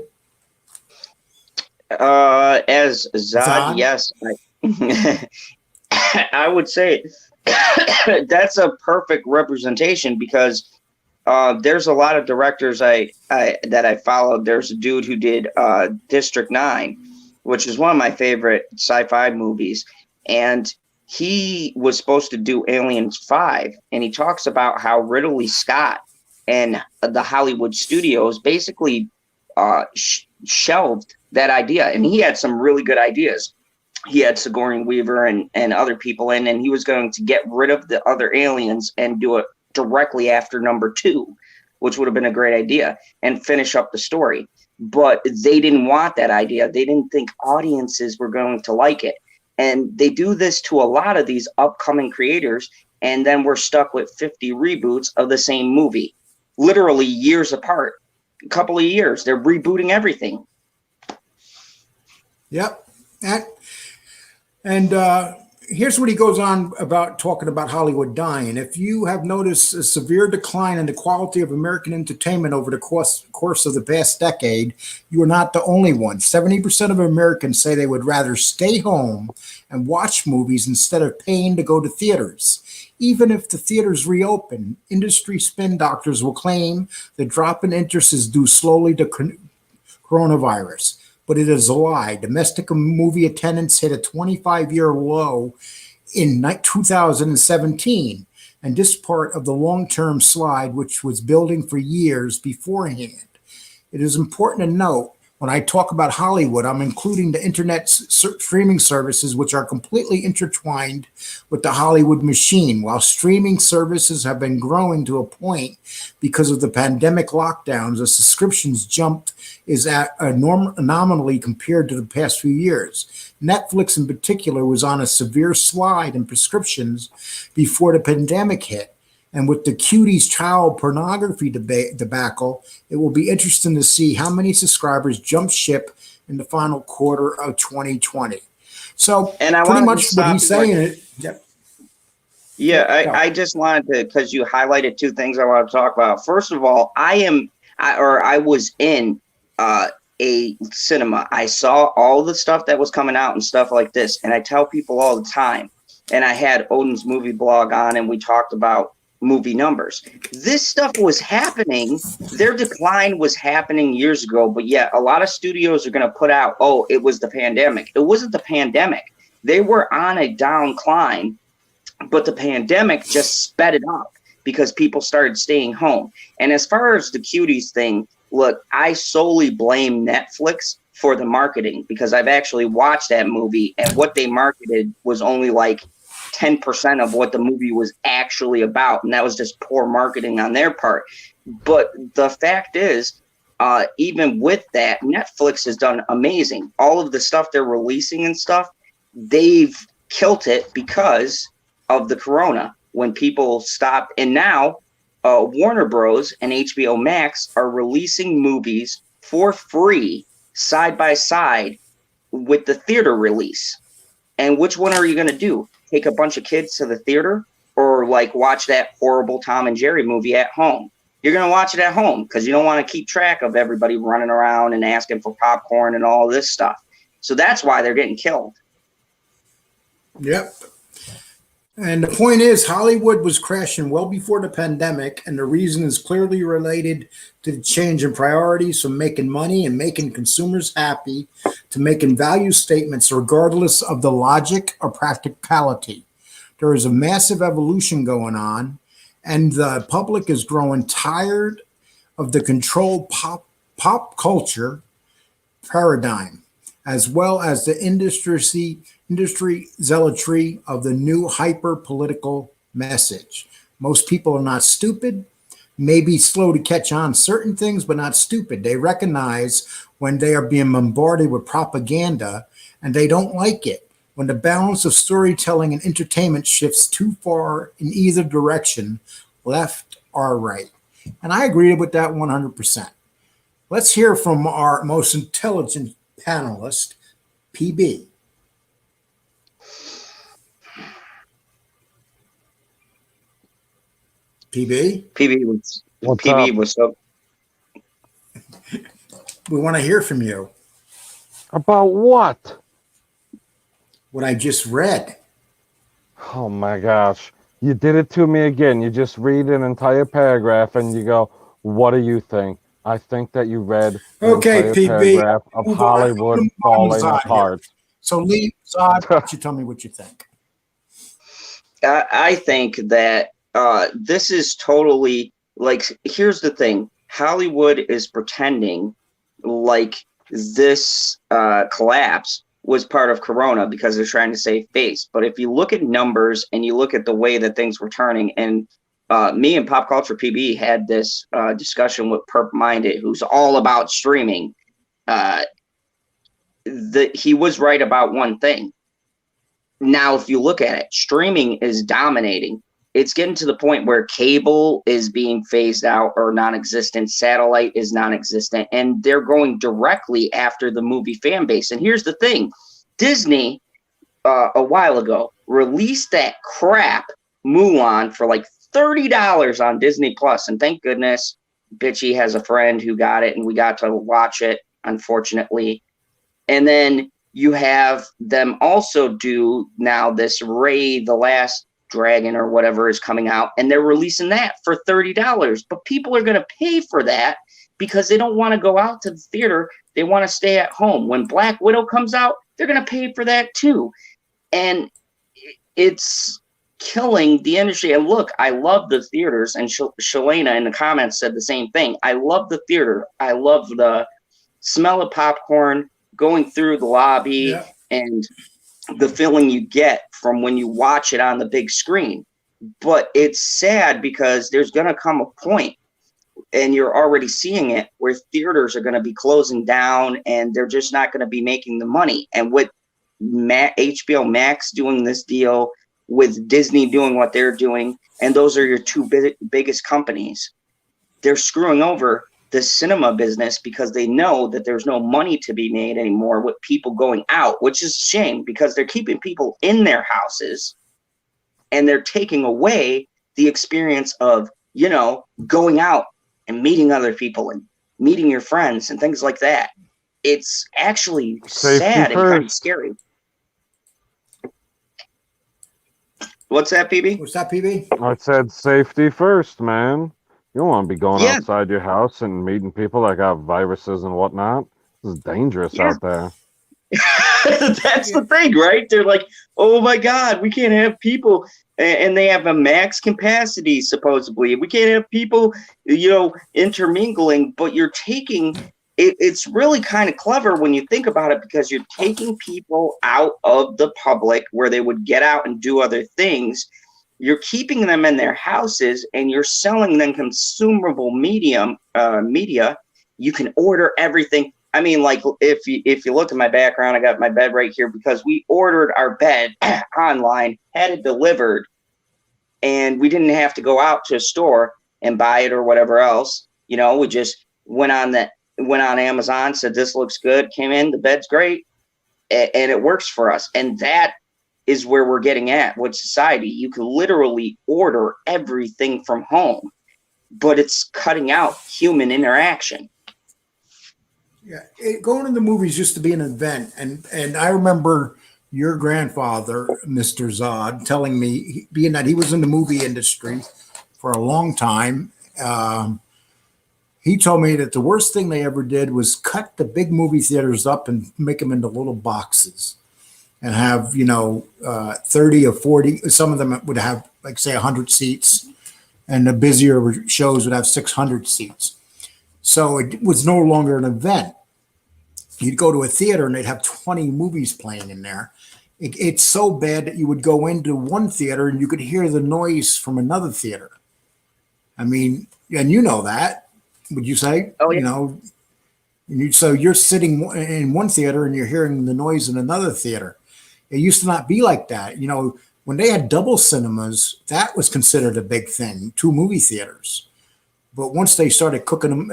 As Zod, Zod? yes. I would say that's a perfect representation because there's a lot of directors that I followed. There's a dude who did District 9, which is one of my favorite sci-fi movies, and he was supposed to do Aliens 5, and he talks about how Ridley Scott and the Hollywood studios basically shelved that idea, and he had some really good ideas. He had Sigourney Weaver and other people in, and he was going to get rid of the other aliens and do it directly after number 2, which would have been a great idea, and finish up the story. But they didn't want that idea. They didn't think audiences were going to like it. And they do this to a lot of these upcoming creators, and then we're stuck with 50 reboots of the same movie, literally years apart, a couple of years. They're rebooting everything. Yep. And here's what he goes on about, talking about Hollywood dying. If you have noticed a severe decline in the quality of American entertainment over the course of the past decade, you are not the only one. 70% of Americans say they would rather stay home and watch movies instead of paying to go to theaters. Even if the theaters reopen, industry spin doctors will claim the drop in interest is due slowly to coronavirus. But it is a lie. Domestic movie attendance hit a 25-year low in 2017, and this part of the long-term slide, which was building for years beforehand. It is important to note, when I talk about Hollywood, I'm including the internet streaming services, which are completely intertwined with the Hollywood machine. While streaming services have been growing to a point because of the pandemic lockdowns, the subscriptions jumped is at nominally compared to the past few years. Netflix in particular was on a severe slide in prescriptions before the pandemic hit. And with the cuties child pornography debacle, it will be interesting to see how many subscribers jump ship in the final quarter of 2020. So And I pretty wanted much to what he's stop you saying. Yep. Yeah, I just wanted to, because you highlighted two things I want to talk about. First of all, I was in a cinema. I saw all the stuff that was coming out and stuff like this. And I tell people all the time, and I had Odin's movie blog on, and we talked about movie numbers. This stuff was happening. Their decline was happening years ago, but yet a lot of studios are going to put out, oh, it was the pandemic. It wasn't the pandemic. They were on a downcline, but the pandemic just sped it up because people started staying home. And as far as the cuties thing, look, I solely blame Netflix for the marketing, because I've actually watched that movie, and what they marketed was only like 10% of what the movie was actually about, and that was just poor marketing on their part. But the fact is, even with that, Netflix has done amazing. All of the stuff they're releasing and stuff, they've killed it because of the corona, when people stopped. And now Warner Bros. And HBO Max are releasing movies for free side by side with the theater release. And which one are you going to do? Take a bunch of kids to the theater, or like watch that horrible Tom and Jerry movie at home? you're going to watch it at home because you don't want to keep track of everybody running around and asking for popcorn and all this stuff. So that's why they're getting killed. Yep. And the point is, Hollywood was crashing well before the pandemic, and the reason is clearly related to the change in priorities from making money and making consumers happy to making value statements regardless of the logic or practicality. There is a massive evolution going on, and the public is growing tired of the controlled pop culture paradigm, as well as the industry zealotry of the new hyper political message. Most people are not stupid, maybe slow to catch on certain things, but not stupid. They recognize when they are being bombarded with propaganda and they don't like it. When the balance of storytelling and entertainment shifts too far in either direction, left or right. And I agree with that 100%. Let's hear from our most intelligent panelist, PB. PB was so. We want to hear from you. About what? What I just read. Oh my gosh. You did it to me again. You just read an entire paragraph and you go, what do you think? I think that you read an entire paragraph of Hollywood falling apart. Here. So Lee, Zod, why don't you tell me what you think? I think that this is totally like, here's the thing. Hollywood is pretending like this collapse was part of Corona because they're trying to save face. But if you look at numbers and you look at the way that things were turning, and me and PopCulturePb had this discussion with Perp Minded, who's all about streaming. He was right about one thing. Now, if you look at it, streaming is dominating. It's getting to the point where cable is being phased out or non-existent. Satellite is non-existent. And they're going directly after the movie fan base. And here's the thing. Disney, a while ago, released that crap Mulan for like $30 on Disney Plus. And thank goodness Bitchy has a friend who got it and we got to watch it, unfortunately. And then you have them also do now this Ray the Last Dragon or whatever is coming out, and they're releasing that for $30. But people are going to pay for that because they don't want to go out to the theater. They want to stay at home. When Black Widow comes out, they're going to pay for that too. And it's killing the industry. And look, I love the theaters, and Shalena in the comments said the same thing. I love the theater. I love the smell of popcorn going through the lobby and the feeling you get from when you watch it on the big screen. But it's sad because there's going to come a point, and you're already seeing it, where theaters are going to be closing down and they're just not going to be making the money. And with HBO Max doing this deal, with Disney doing what they're doing, and those are your two biggest companies, they're screwing over the cinema business because they know that there's no money to be made anymore with people going out, which is a shame because they're keeping people in their houses and they're taking away the experience of, you know, going out and meeting other people and meeting your friends and things like that. It's actually sad and kind of scary. What's that, PB? What's that, PB? I said safety first, man. You don't want to be going outside your house and meeting people that got viruses and whatnot. This is dangerous out there. That's the thing, right? They're like, oh my God, we can't have people. And they have a max capacity, supposedly. We can't have people, you know, intermingling. But you're taking, it's really kind of clever when you think about it, because you're taking people out of the public where they would get out and do other things. You're keeping them in their houses and you're selling them consumable media. You can order everything. I mean, like if you look at my background, I got my bed right here because we ordered our bed online, had it delivered, and we didn't have to go out to a store and buy it or whatever else. You know, we just went on Amazon, said this looks good, came in, the bed's great, and it works for us. And that is where we're getting at with society. You can literally order everything from home. but it's cutting out human interaction. Yeah, going to the movies used to be an event, and I remember your grandfather, Mr. Zod, telling me, being that he was in the movie industry for a long time, he told me that the worst thing they ever did was cut the big movie theaters up and make them into little boxes, and have 30 or 40. Some of them would have, like, say, 100 seats, and the busier shows would have 600 seats. So it was no longer an event. You'd go to a theater and they'd have 20 movies playing in there. It's so bad that you would go into one theater and you could hear the noise from another theater. I mean, and you know that, would you say? Oh, yeah. So you're sitting in one theater and you're hearing the noise in another theater. It used to not be like that. When they had double cinemas, that was considered a big thing, 2 movie theaters. But once they started cutting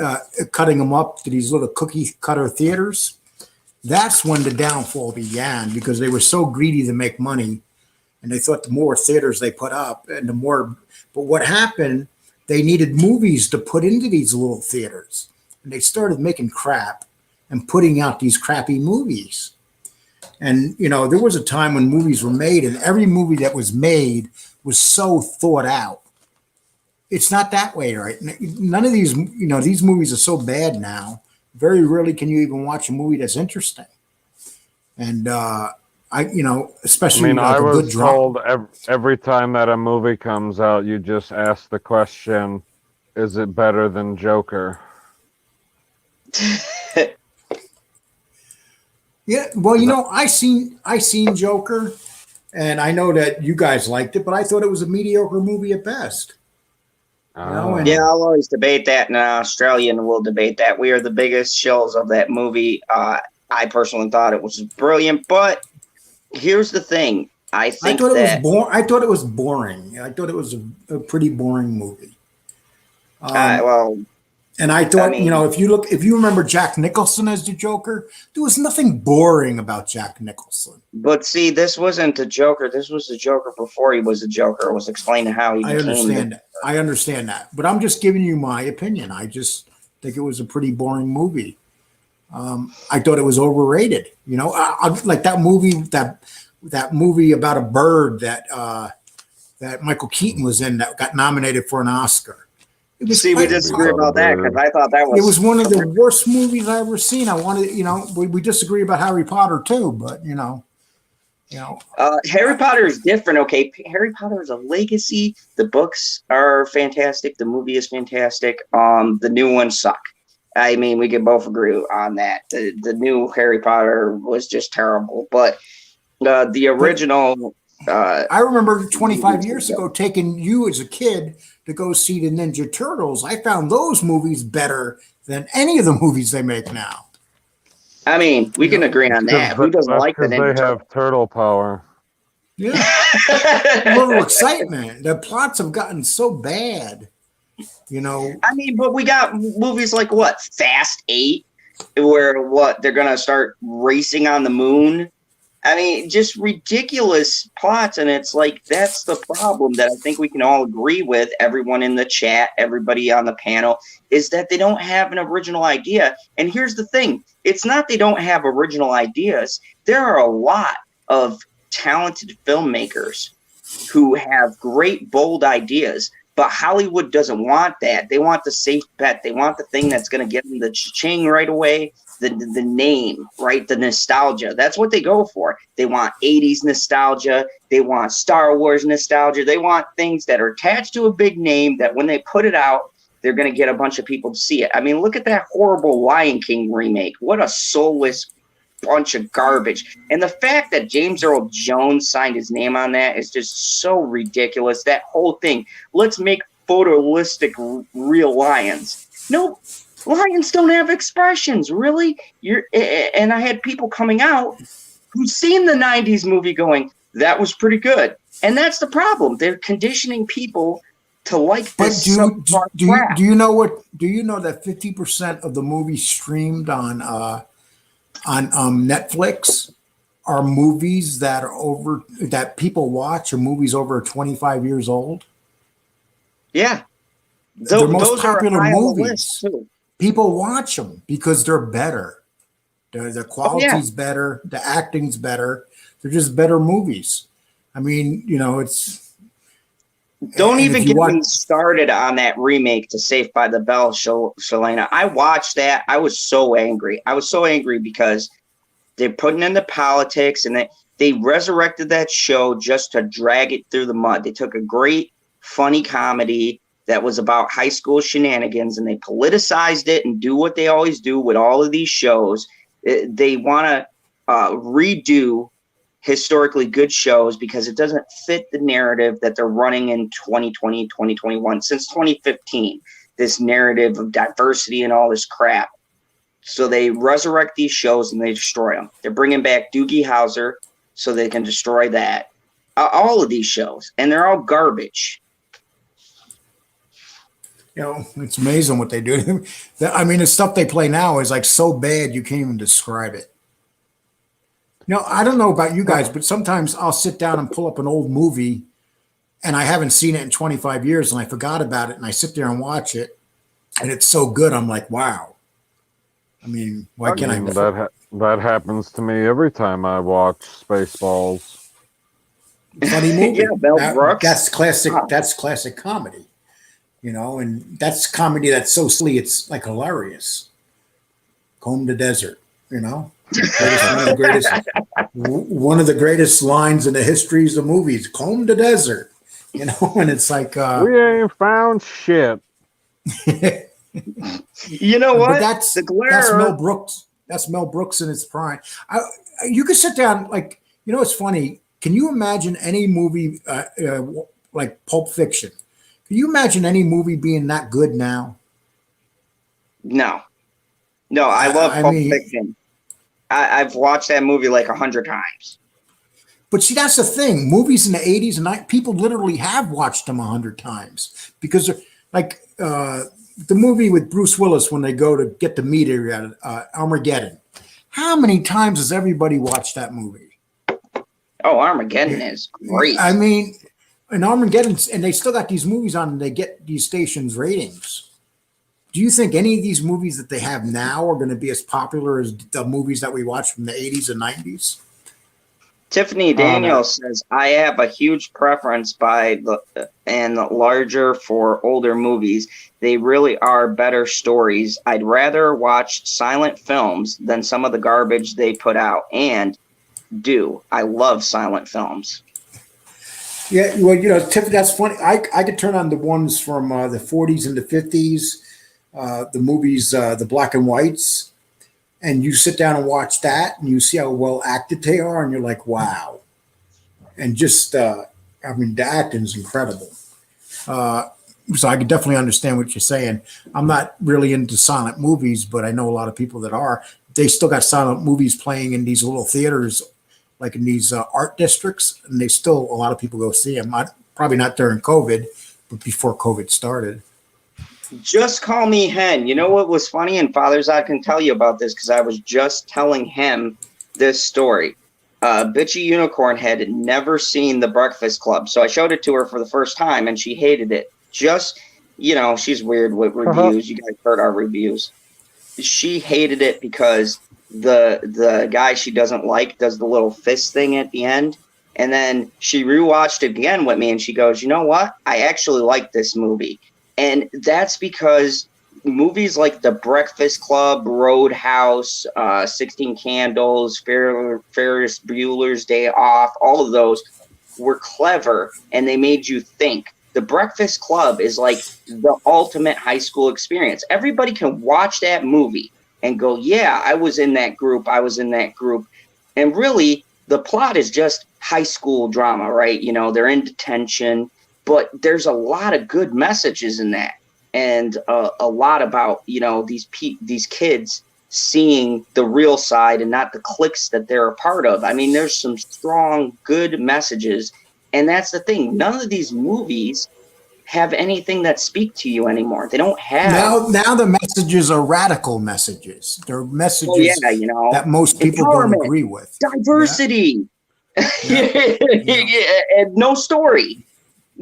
them up to these little cookie cutter theaters, that's when the downfall began, because they were so greedy to make money, and they thought the more theaters they put up, and the more. But what happened? They needed movies to put into these little theaters, and they started making crap and putting out these crappy movies. And there was a time when movies were made, and every movie that was made was so thought out. It's not that way, right? None of these, these movies are so bad now. Very rarely can you even watch a movie that's interesting. And especially I like a was good drama. told every time that a movie comes out, you just ask the question, is it better than Joker? Yeah, well, I seen Joker, and I know that you guys liked it, but I thought it was a mediocre movie at best. Yeah, I'll always debate that, and Australian will debate that. We are the biggest shills of that movie. I personally thought it was brilliant, but here's the thing. I thought it was boring. I thought it was a pretty boring movie. And I thought, if you remember Jack Nicholson as the Joker, there was nothing boring about Jack Nicholson. But see, this wasn't the Joker. This was the Joker before he was the Joker. It was explaining how he became. I understand that. But I'm just giving you my opinion. I just think it was a pretty boring movie. I thought it was overrated. Like that movie about a bird that Michael Keaton was in that got nominated for an Oscar. We disagree about that, because I thought that was. It was one of the worst movies I ever seen. I wanted, we disagree about Harry Potter too, but Harry Potter is different. Okay, Harry Potter is a legacy. The books are fantastic. The movie is fantastic. The new ones suck. I mean, we can both agree on that. The new Harry Potter was just terrible, but the original. I remember 25 years ago taking you as a kid to go see the Ninja Turtles. I found those movies better than any of the movies they make now. I mean, we can agree on that. Who doesn't like the Ninja Turtles? They have turtle power. Yeah. A little excitement. The plots have gotten so bad. I mean, but we got movies like Fast 8, where they're going to start racing on the moon. I mean, just ridiculous plots, and it's like that's the problem that I think we can all agree with, everyone in the chat, everybody on the panel, is that they don't have an original idea. And here's the thing. It's not they don't have original ideas. There are a lot of talented filmmakers who have great, bold ideas, but Hollywood doesn't want that. They want the safe bet. They want the thing that's going to get them the cha-ching right away. The name, right? The nostalgia. That's what they go for. They want 80s nostalgia. They want Star Wars nostalgia. They want things that are attached to a big name that when they put it out, they're going to get a bunch of people to see it. I mean, look at that horrible Lion King remake. What a soulless bunch of garbage. And the fact that James Earl Jones signed his name on that is just so ridiculous. That whole thing. Let's make photorealistic real lions. No. Lions don't have expressions, really. And I had people coming out who've seen the 90s movie going, that was pretty good. And that's the problem. They're conditioning people to like this. But do you know that 50% of the movies streamed on Netflix are movies that people watch, or movies over 25 years old? Yeah. They're most Those are popular high on the movies. list too. People watch them because they're better. The Oh, yeah. quality's better. The acting's better. They're just better movies. I mean, it's. Don't and even if you get me watch, started on that remake to Saved by the Bell, Shalena. I watched that. I was so angry. I was so angry because they're putting in the politics, and they resurrected that show just to drag it through the mud. They took a great, funny comedy that was about high school shenanigans, and they politicized it and do what they always do with all of these shows. They want to redo historically good shows because it doesn't fit the narrative that they're running in 2020, 2021, since 2015, this narrative of diversity and all this crap. So they resurrect these shows and they destroy them. They're bringing back Doogie Howser so they can destroy that. All of these shows, and they're all garbage. it's amazing what they do. I mean, the stuff they play now is like so bad you can't even describe it. I don't know about you guys, but sometimes I'll sit down and pull up an old movie and I haven't seen it in 25 years and I forgot about it and I sit there and watch it and it's so good. I'm like, wow. I mean, why can't I? That happens to me every time I watch Spaceballs. Funny movie. Yeah, Mel Brooks. That's classic. That's classic comedy. And that's comedy that's so silly it's like hilarious. Comb the Desert. One of the greatest lines in the histories of movies. Comb the desert. And it's like we ain't found shit. You know what? But that's Mel Brooks. That's Mel Brooks in his prime. You could sit down, like, it's funny. Can you imagine any movie like Pulp Fiction? Can you imagine any movie being that good now? No, I love Pulp Fiction. I've watched that movie like 100 times. But see, that's the thing. Movies in the 80s and 90s, people literally have watched them 100 times because they're like the movie with Bruce Willis when they go to get the meteor out of Armageddon. How many times has everybody watched that movie? Oh, Armageddon is great. I mean, and Armageddon, and they still got these movies on and they get these stations' ratings. Do you think any of these movies that they have now are going to be as popular as the movies that we watched from the 80s and 90s? Tiffany Daniels says, I have a huge preference and larger for older movies. They really are better stories. I'd rather watch silent films than some of the garbage they put out. And I love silent films. Yeah, well, Tiffany, that's funny. I could turn on the ones from the 40s and the 50s. The movies, the black and whites, and you sit down and watch that and you see how well acted they are and you're like, wow. And just, the acting's incredible. So I could definitely understand what you're saying. I'm not really into silent movies, but I know a lot of people that are. They still got silent movies playing in these little theaters, like in these art districts, and a lot of people go see them. Probably not during COVID, but before COVID started. Just Call Me Hen. You know what was funny? And Father's I can tell you about this because I was just telling him this story. Bitchy Unicorn had never seen The Breakfast Club, so I showed it to her for the first time, and she hated it. She's weird with reviews. You guys heard our reviews. She hated it because the guy she doesn't like does the little fist thing at the end. And then she rewatched it again with me, and she goes, you know what? I actually like this movie. And that's because movies like The Breakfast Club, Roadhouse, 16 Candles, Ferris Bueller's Day Off, all of those were clever, and they made you think. The Breakfast Club is like the ultimate high school experience. Everybody can watch that movie and go, yeah, I was in that group. And really, the plot is just high school drama, right? They're in detention. But there's a lot of good messages in that, and a lot about these kids seeing the real side and not the cliques that they're a part of. I mean, there's some strong, good messages, and that's the thing. None of these movies have anything that speak to you anymore. They don't have now the messages are radical messages. They're messages that most people don't agree with. Diversity, and no story.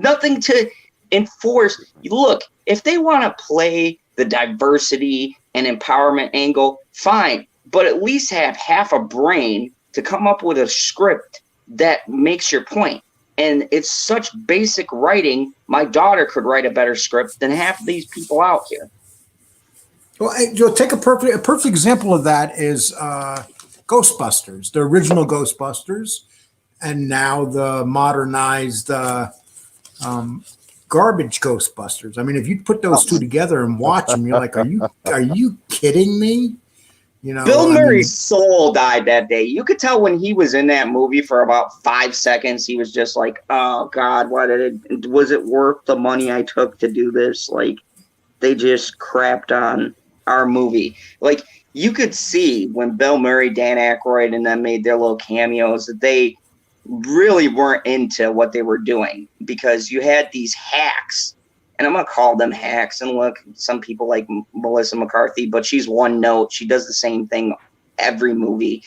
Nothing to enforce. Look, if they want to play the diversity and empowerment angle, fine, but at least have half a brain to come up with a script that makes your point. And it's such basic writing. My daughter could write a better script than half of these people out here. Well, you'll take a perfect example of that is Ghostbusters, the original Ghostbusters, and now the modernized garbage Ghostbusters. I mean, if you put those two together and watch them, you're like, are you kidding me? You know, Bill Murray's soul died that day. You could tell when he was in that movie for about 5 seconds, he was just like, "Oh God, was it worth the money I took to do this?" Like, they just crapped on our movie. Like, you could see when Bill Murray, Dan Aykroyd, and them made their little cameos that they really weren't into what they were doing, because you had these hacks. And I'm going to call them hacks. And look, some people like Melissa McCarthy, but she's one note. She does the same thing every movie.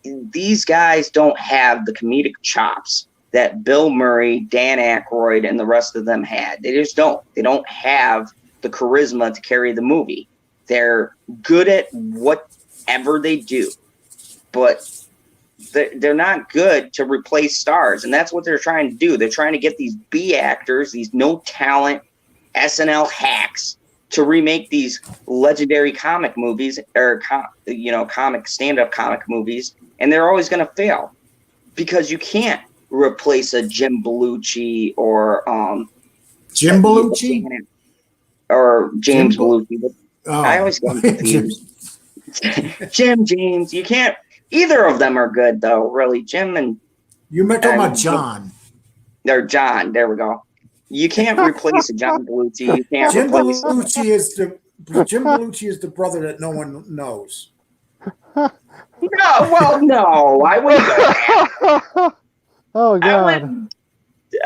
These guys don't have the comedic chops that Bill Murray, Dan Aykroyd, and the rest of them had. They just don't. They don't have the charisma to carry the movie. They're good at whatever they do, but they're not good to replace stars, and that's what they're trying to do. They're trying to get these B actors, these no talent SNL hacks, to remake these legendary comic movies or comic stand-up comic movies, and they're always going to fail because you can't replace a Jim Belushi or Jim Belushi or James Belushi. Oh. I always get confused. James. You can't. Either of them are good, though, really. Jim and... You meant talking about John. Or John. There we go. You can't replace a John Belushi. You can't Jim replace... Belushi is the brother that no one knows. No, I wouldn't go that. Oh, God.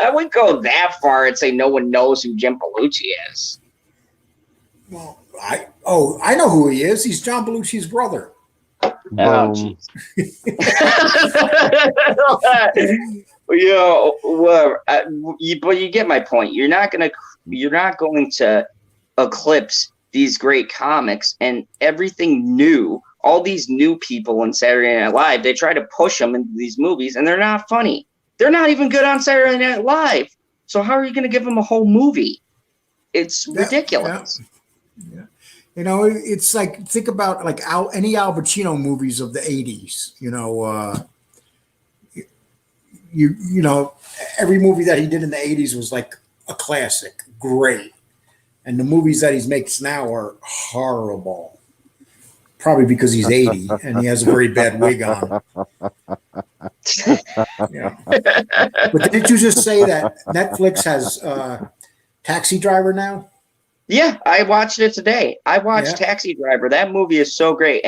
I wouldn't go that far and say no one knows who Jim Belushi is. Well, I know who he is. He's John Belushi's brother. Oh, jeez. But you get my point. You're not going to eclipse these great comics and everything new. All these new people in Saturday Night Live, they try to push them into these movies, and they're not funny. They're not even good on Saturday Night Live. So how are you going to give them a whole movie? It's ridiculous. Yeah. You know, it's like, think about like any Al Pacino movies of the 80s. You know, every movie that he did in the 80s was like a classic, great. And the movies that he makes now are horrible. Probably because he's 80 and he has a very bad wig on. Yeah. But didn't you just say that Netflix has Taxi Driver now? Yeah, I watched it today. I watched Taxi Driver. That movie is so great.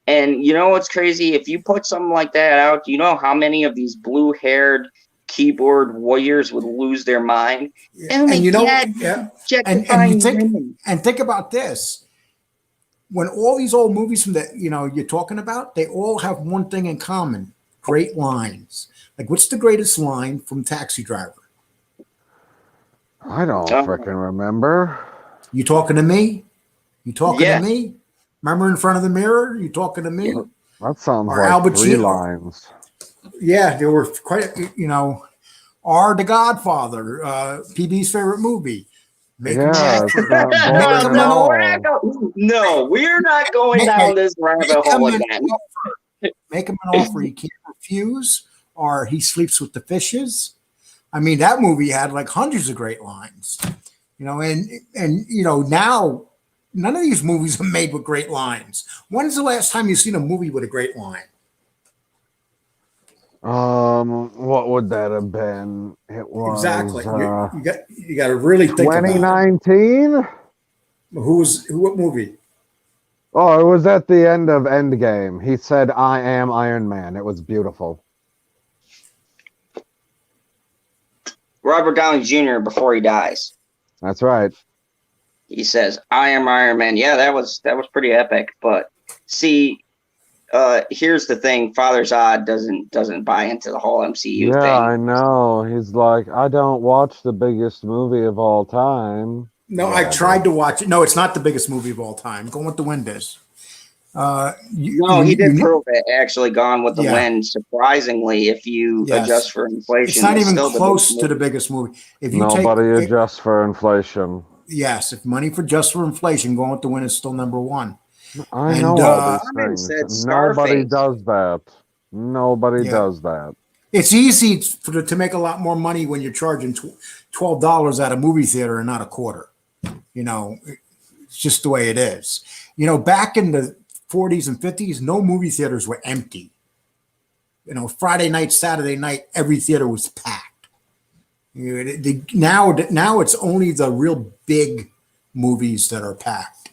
And you know what's crazy? If you put something like that out, do you know how many of these blue-haired keyboard warriors would lose their mind? Yeah. And you know, and think about this. When all these old movies from you're talking about, they all have one thing in common: great lines. Like, what's the greatest line from Taxi Driver? I don't freaking remember. You talking to me? You talking to me? Remember In Front of the Mirror? You talking to me? That sounds or like 3 lines. Yeah, there were quite, or The Godfather, PB's favorite movie. Make him an offer. No, we're not going down this rabbit hole again. Make him an offer he can't refuse, or He Sleeps with the Fishes. I mean, that movie had like hundreds of great lines, and now none of these movies are made with great lines. When's the last time you've seen a movie with a great line? What would that have been? It was exactly. You got to really think about it. 2019. What movie? Oh, it was at the end of Endgame. He said, "I am Iron Man." It was beautiful. Robert Downey Jr. before he dies. That's right. He says, "I am Iron Man." Yeah, that was pretty epic. But see, here's the thing: Father Zod doesn't buy into the whole MCU Yeah, thing. I know. He's like, I don't watch the biggest movie of all time. No, I Whatever. tried to watch it. No, it's not the biggest movie of all time. Going with the Wind is. No, he did prove it. Actually, Gone with the Yeah. Wind. Surprisingly, if you Yes. adjust for inflation, It's not even still close to the biggest biggest movie. If you Nobody take adjusts for inflation. yes, if money for just for inflation, Going with the Wind is still number one. I And, know all these Carmen things. said Nobody Scarface. does that. Nobody Yeah. does that. It's easy to make a lot more money when you're charging $12 at a movie theater and not a quarter. You know, it's just the way it is. You know, back in the 40s and 50s, no movie theaters were empty. You know, Friday night, Saturday night, every theater was packed. You know, now it's only the real big movies that are packed.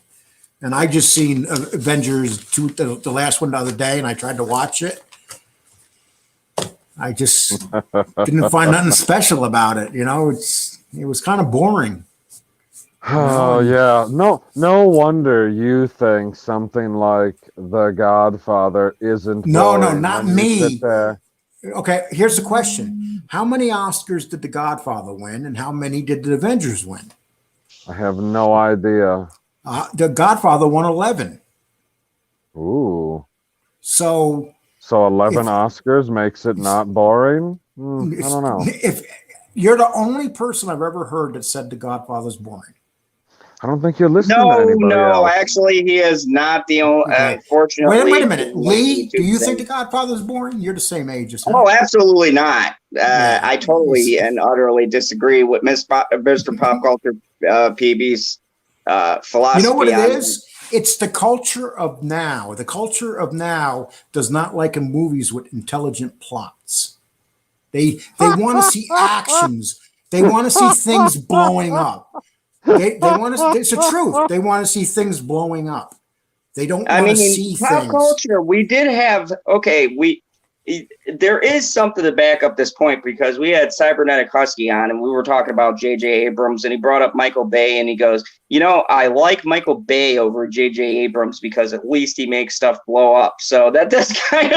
And I just seen Avengers 2, the last one the other day, and I tried to watch it. I just didn't find nothing special about it. You know, it was kind of boring. Oh yeah. No wonder you think something like The Godfather isn't No, boring not when you me. sit there. Okay, here's the question. How many Oscars did The Godfather win and how many did The Avengers win? I have no idea. The Godfather won 11. Ooh. So 11 If- Oscars makes it not boring? I don't know. if you're the only person I've ever heard that said The Godfather's boring. I don't think you're listening to anybody No, else. actually, he is not the only. Okay. Unfortunately, Wait a minute. Lee, do you think thing. The Godfather's boring? You're the same age as him. Oh, absolutely not. Yeah. I totally and utterly disagree with Mr. Pop Culture PB's philosophy. You know what it on is? It's the culture of now. The culture of now does not like in movies with intelligent plots. They want to see actions. They want to see things blowing up. They want to. It's the truth. They want to see things blowing up. They don't want to see pop things. culture. We did have there is something to back up this point because we had Cybernetic Husky on and we were talking about J.J. Abrams and he brought up Michael Bay and he goes, you know, I like Michael Bay over J.J. Abrams because at least he makes stuff blow up. So that does kind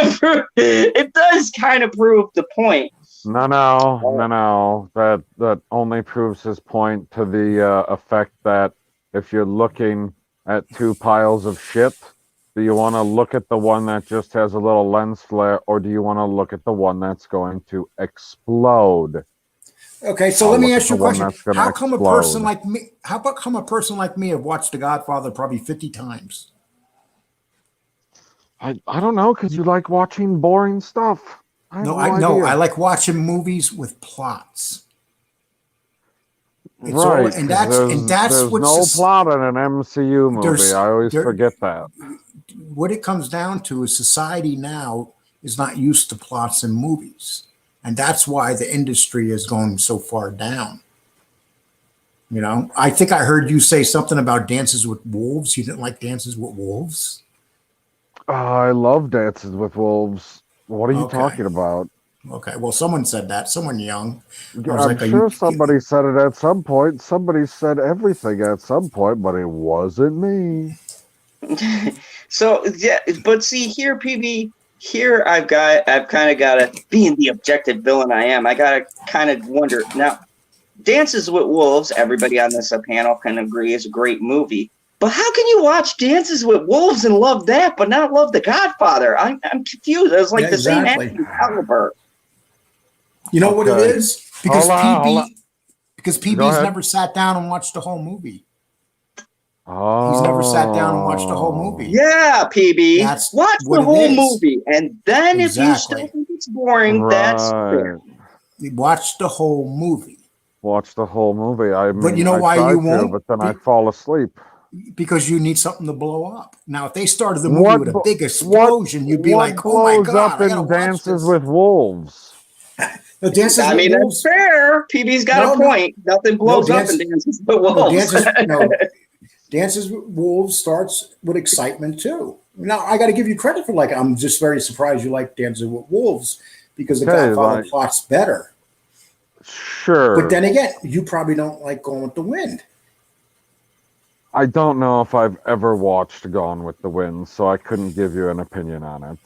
of prove the point. No. That only proves his point to the effect that if you're looking at two piles of shit, do you want to look at the one that just has a little lens flare, or do you want to look at the one that's going to explode? Okay, so let me ask you a question. How come explode. a person like me? How come a person like me have watched The Godfather probably 50 times? I don't know, because you like watching boring stuff. I like watching movies with plots. It's right, all, and that's there's what's no plot in an MCU movie. I always forget that. What it comes down to is society now is not used to plots in movies, and that's why the industry is going so far down. You know, I think I heard you say something about Dances with Wolves. You didn't like Dances with Wolves? I love Dances with Wolves. What are you Okay. talking about? Okay, well, someone said that. Someone young. I'm sure somebody said it at some point. Somebody said everything at some point, but it wasn't me. So yeah, but see here, PB, here I've kind of got to, being the objective villain I am, I got to kind of wonder now. Dances with Wolves, everybody on this panel can agree, is a great movie. But how can you watch Dances with Wolves and love that, but not love The Godfather? I'm confused. It's like same acting caliber. You know what it is? Because Hold on. PB's never sat down and watched the whole movie. Oh. He's never sat down and watched the whole movie. Yeah, PB. Watch the whole movie. And then if you still think it's boring, that's fair. Watch the whole movie. Watch the whole movie. But you know why you won't? But then I fall asleep. Because you need something to blow up. Now, if they started the movie with a big explosion, you'd be like, "Oh my god!" What blows up in Dances with Wolves? That's fair. PB's got a point. Nothing blows up in Dances with Wolves. Dances with Wolves starts with excitement too. Now, I got to give you credit for I'm just very surprised you like Dances with Wolves because The Godfather plot's better. Sure. But then again, you probably don't like Going with the Wind. I don't know if I've ever watched Gone with the Wind, so I couldn't give you an opinion on it.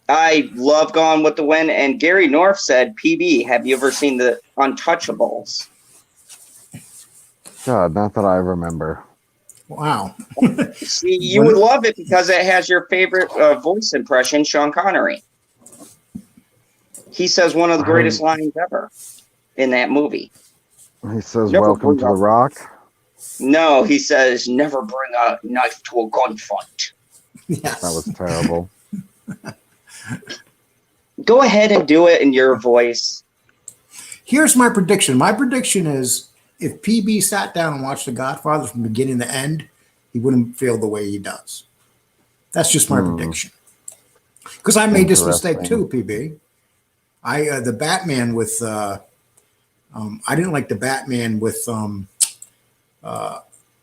I love Gone with the Wind, and Gary North said, PB, have you ever seen the Untouchables? God, not that I remember. Wow. See, you would love it because it has your favorite voice impression, Sean Connery. He says one of the greatest lines ever in that movie. He says, Never welcome to bring the Rock. No, he says, never bring a knife to a gunfight. Yes. That was terrible. Go ahead and do it in your voice. Here's my prediction. My prediction is if PB sat down and watched The Godfather from beginning to end, he wouldn't feel the way he does. That's just my prediction. Because I made this mistake too, PB. The Batman with I didn't like the Batman with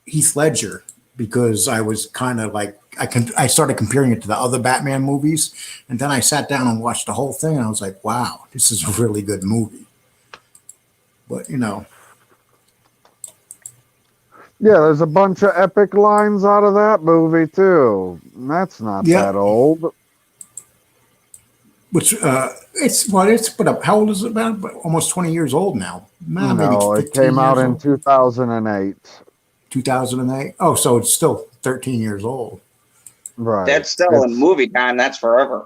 Heath Ledger because I was kind of like I started comparing it to the other Batman movies, and then I sat down and watched the whole thing, and I was like, wow, this is a really good movie. But yeah, there's a bunch of epic lines out of that movie too. That's not that old. Which but how old is it about? Almost 20 years old now. No, it came out in 2008. 2008. Oh, so it's still 13 years old. Right. That's still in movie time. That's forever.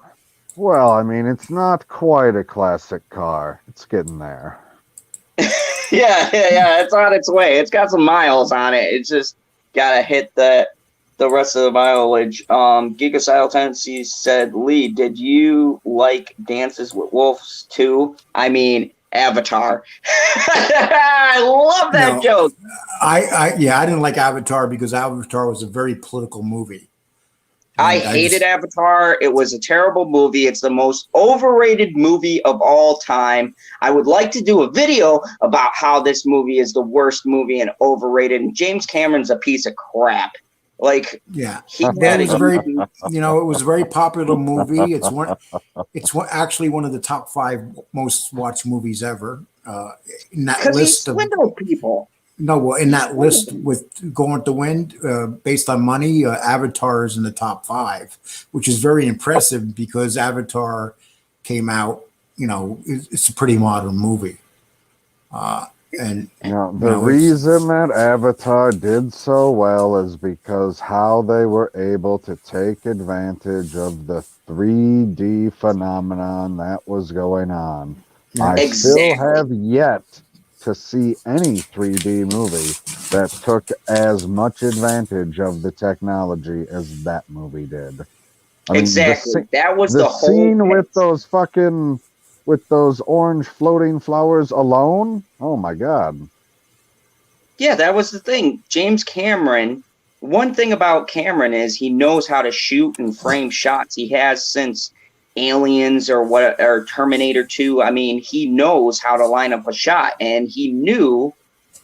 Well, I mean, it's not quite a classic car. It's getting there. Yeah. It's on its way. It's got some miles on it. It's just gotta hit the rest of the mileage. Giga Tendency said, Lee, did you like Dances with Wolves too? I mean, Avatar. I love that joke. I didn't like Avatar because Avatar was a very political movie. I hated Avatar. It was a terrible movie. It's the most overrated movie of all time. I would like to do a video about how this movie is the worst movie and overrated. And James Cameron's a piece of crap. Like, yeah, it was a very popular movie. It's actually one of the top 5 most watched movies ever. In that list of people. No, well, in that list with Going with the Wind, based on money, Avatar is in the top 5, which is very impressive because Avatar came out. It's a pretty modern movie. The reason that Avatar did so well is because how they were able to take advantage of the 3D phenomenon that was going on. I still have yet to see any 3D movie that took as much advantage of the technology as that movie did. I mean, that was the whole scene with those orange floating flowers alone. Oh my God. Yeah, that was the thing. James Cameron, one thing about Cameron is he knows how to shoot and frame shots. He has since Aliens or Terminator 2. I mean, he knows how to line up a shot, and he knew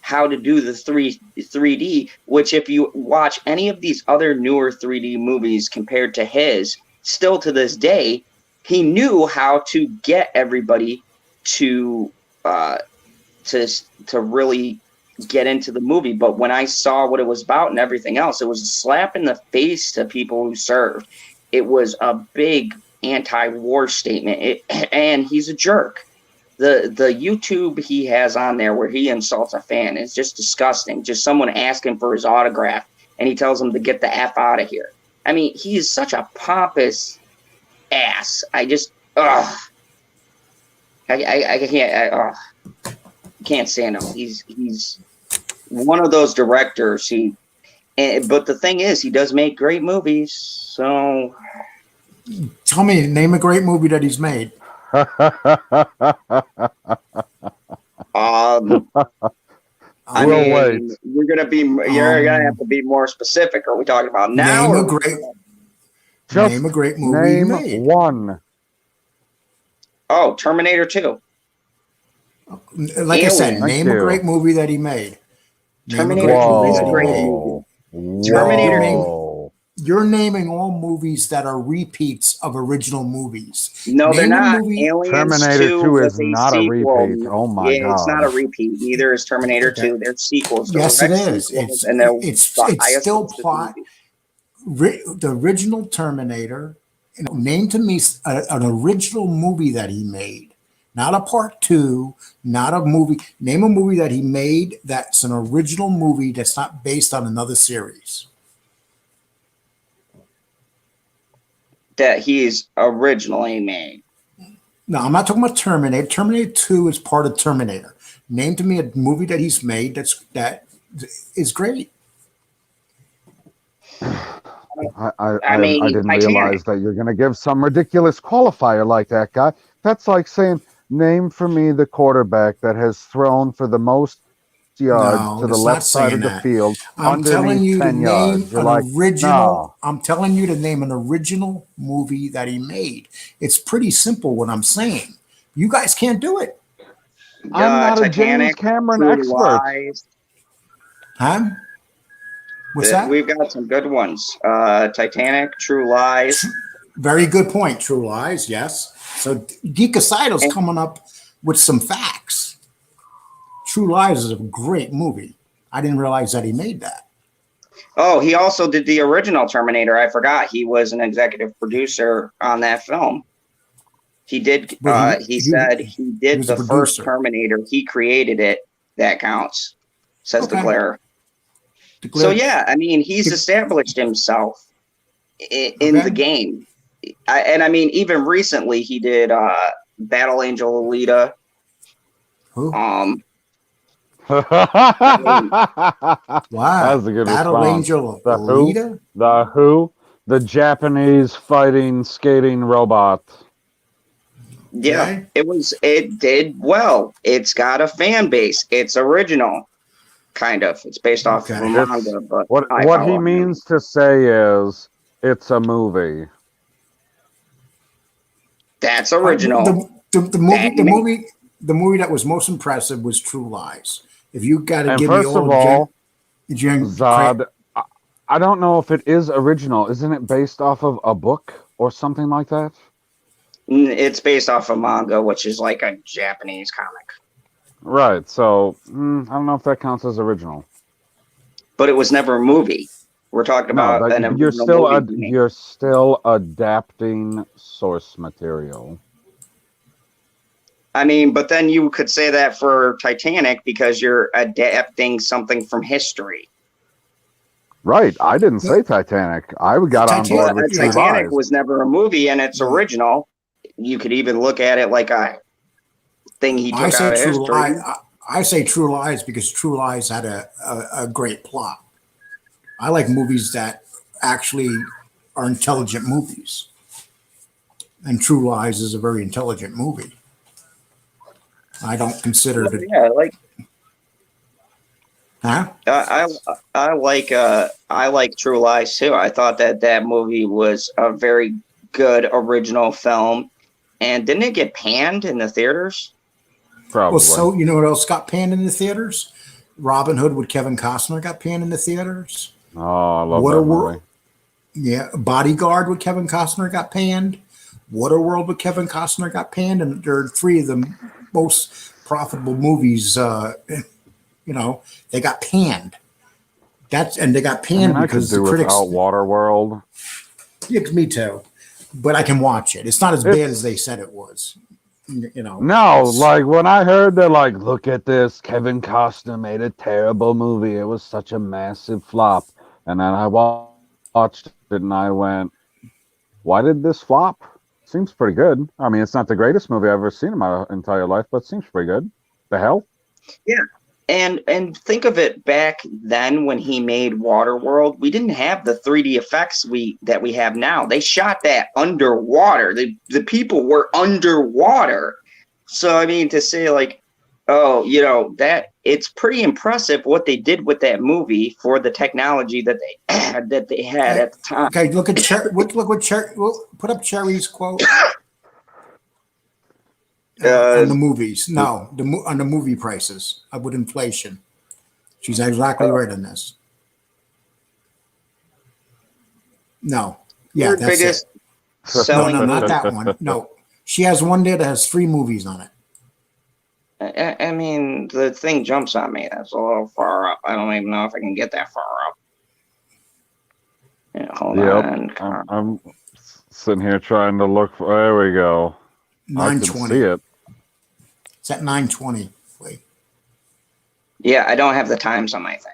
how to do the 3D, which if you watch any of these other newer 3D movies compared to his, still to this day, he knew how to get everybody to really get into the movie. But when I saw what it was about and everything else, it was a slap in the face to people who served. It was a big anti-war statement, and he's a jerk. The YouTube he has on there where he insults a fan is just disgusting. Just someone asking for his autograph, and he tells him to get the F out of here. I mean, he is such a pompous ass. I can't stand him. He's one of those directors. But the thing is, he does make great movies. So, name a great movie that he's made. You're gonna have to be more specific. Are we talking about now? Name a great movie. Name one. Oh, Terminator 2. Like I said, name a great movie that he made. Terminator 2 is a great movie. Terminator 2. You're naming all movies that are repeats of original movies. No, they're Name a not. movie. Aliens Terminator 2 2 was is a not a sequel. repeat. Oh my Yeah, it's not a god. repeat. Neither is Terminator Okay. 2. They're sequels, Yes, it direct is. sequels, and they're the It's highest still budget plot. movie. The original Terminator. Name to me an original movie that he made, not a part two, not a movie. Name a movie that he made that's an original movie that's not based on another series. That he's originally made. No, I'm not talking about Terminator. Terminator 2 is part of Terminator. Name to me a movie that he's made that is great. I didn't Titanic. realize that you're going to give some ridiculous qualifier like that, guy. That's like saying, name for me the quarterback that has thrown for the most yards No, to the it's not left side of saying the that. field I'm telling underneath you to 10 name yards. You're an like, original. no. I'm telling you to name an original movie that he made. It's pretty simple what I'm saying. You guys can't do it. I'm not a James Titanic, Cameron True expert. Lies. Huh? What's that? We've got some good ones. Titanic, True Lies. Very good point. True Lies, yes. So DiCasito's And- coming up with some facts. True Lies is a great movie. I didn't realize that he made that. Oh, he also did the original Terminator. I forgot he was an executive producer on that film. He did. But He said he did was a the first producer. Terminator. He created it. That counts, says Okay. DeClaire. Declare- So yeah, I mean, he's established himself in Okay. the game, and I mean, even recently he did Battle Angel Alita. Who? Wow. Wow. That was a good Battle response. Angel The Who? Alita? The Who? The Japanese fighting skating robot. Yeah, Okay. it did well. It's got a fan base. It's original, kind of. It's based off of a Okay. manga, but What I what follow he him. means to say is it's a movie. That's original. The movie that was most impressive was True Lies. If you got to And give me first of old all, Jen, Zod, I don't know if it is original. Isn't it based off of a book or something like that? It's based off of manga, which is like a Japanese comic. Right. So I don't know if that counts as original. But it was never a movie. We're talking No, about but an you're original movie. you're still adapting source material. I mean, but then you could say that for Titanic because you're adapting something from history. Right. I didn't say Titanic. I got on board with True Titanic Lies. was never a movie and it's original. You could even look at it like a thing he took out of history. I say True Lies because True Lies had a great plot. I like movies that actually are intelligent movies. And True Lies is a very intelligent movie. I don't consider it. Yeah, like Huh? I like True Lies too. I thought that movie was a very good original film. And didn't it get panned in the theaters? Probably. Well, so you know what else got panned in the theaters? Robin Hood with Kevin Costner got panned in the theaters. Oh, I love that movie. Yeah, Bodyguard with Kevin Costner got panned. Waterworld with Kevin Costner got panned, and they're three of the most profitable movies. They got panned. They got panned because the critics. Without Waterworld. Yeah, me too. But I can watch it. It's not as bad as they said it was. No, like when I heard they're like, look at this, Kevin Costner made a terrible movie. It was such a massive flop. And then I watched it and I went, why did this flop? Seems pretty good. I mean, it's not the greatest movie I've ever seen in my entire life, but it seems pretty good. The hell? Yeah. And think of it back then when he made Waterworld, we didn't have the 3D effects that we have now. They shot that underwater. The people were underwater. So I mean to say like, oh, that it's pretty impressive what they did with that movie for the technology that they had at the time. Okay, look at Cherry. Put up Cherry's quote. On the movies, no, on the movie prices with inflation. She's exactly right on this. No. Yeah, Third that's biggest it. selling. No, not that one. No. She has one there that has 3 movies on it. I mean, the thing jumps on me. That's a little far up. I don't even know if I can get that far up. Yeah, hold on. I'm sitting here trying to look for. There we go. I can 920. see it. It's at 920. Wait. Yeah, I don't have the times on my thing.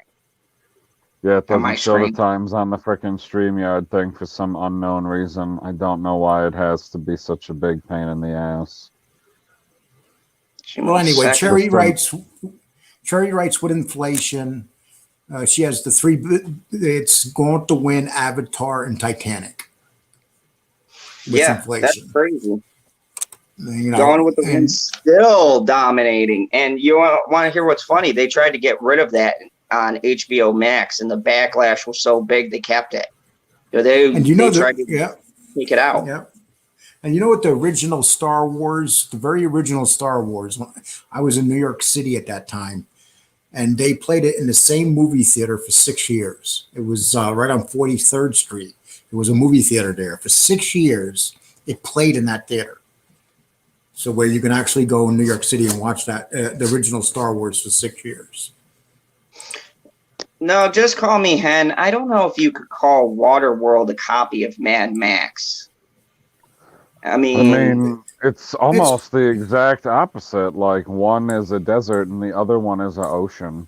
Yeah, it On my doesn't show the screen. times on the frickin' StreamYard thing for some unknown reason. I don't know why it has to be such a big pain in the ass. Well, anyway, Second. Cherry writes with inflation. She has the 3. It's going to win Avatar and Titanic. With Yeah, inflation. that's crazy. You know, Gone with the Wind still dominating. And you want to hear what's funny? They tried to get rid of that on HBO Max, and the backlash was so big they kept it. They tried to take it out. Yeah. And you know what the original Star Wars, the very original Star Wars, I was in New York City at that time, and they played it in the same movie theater for 6 years. It was right on 43rd Street. It was a movie theater there. For 6 years, it played in that theater. So where you can actually go in New York City and watch that, the original Star Wars for 6 years. No, just call me Hen. I don't know if you could call Waterworld a copy of Mad Max. I mean, it's almost the exact opposite. Like, one is a desert and the other one is an ocean.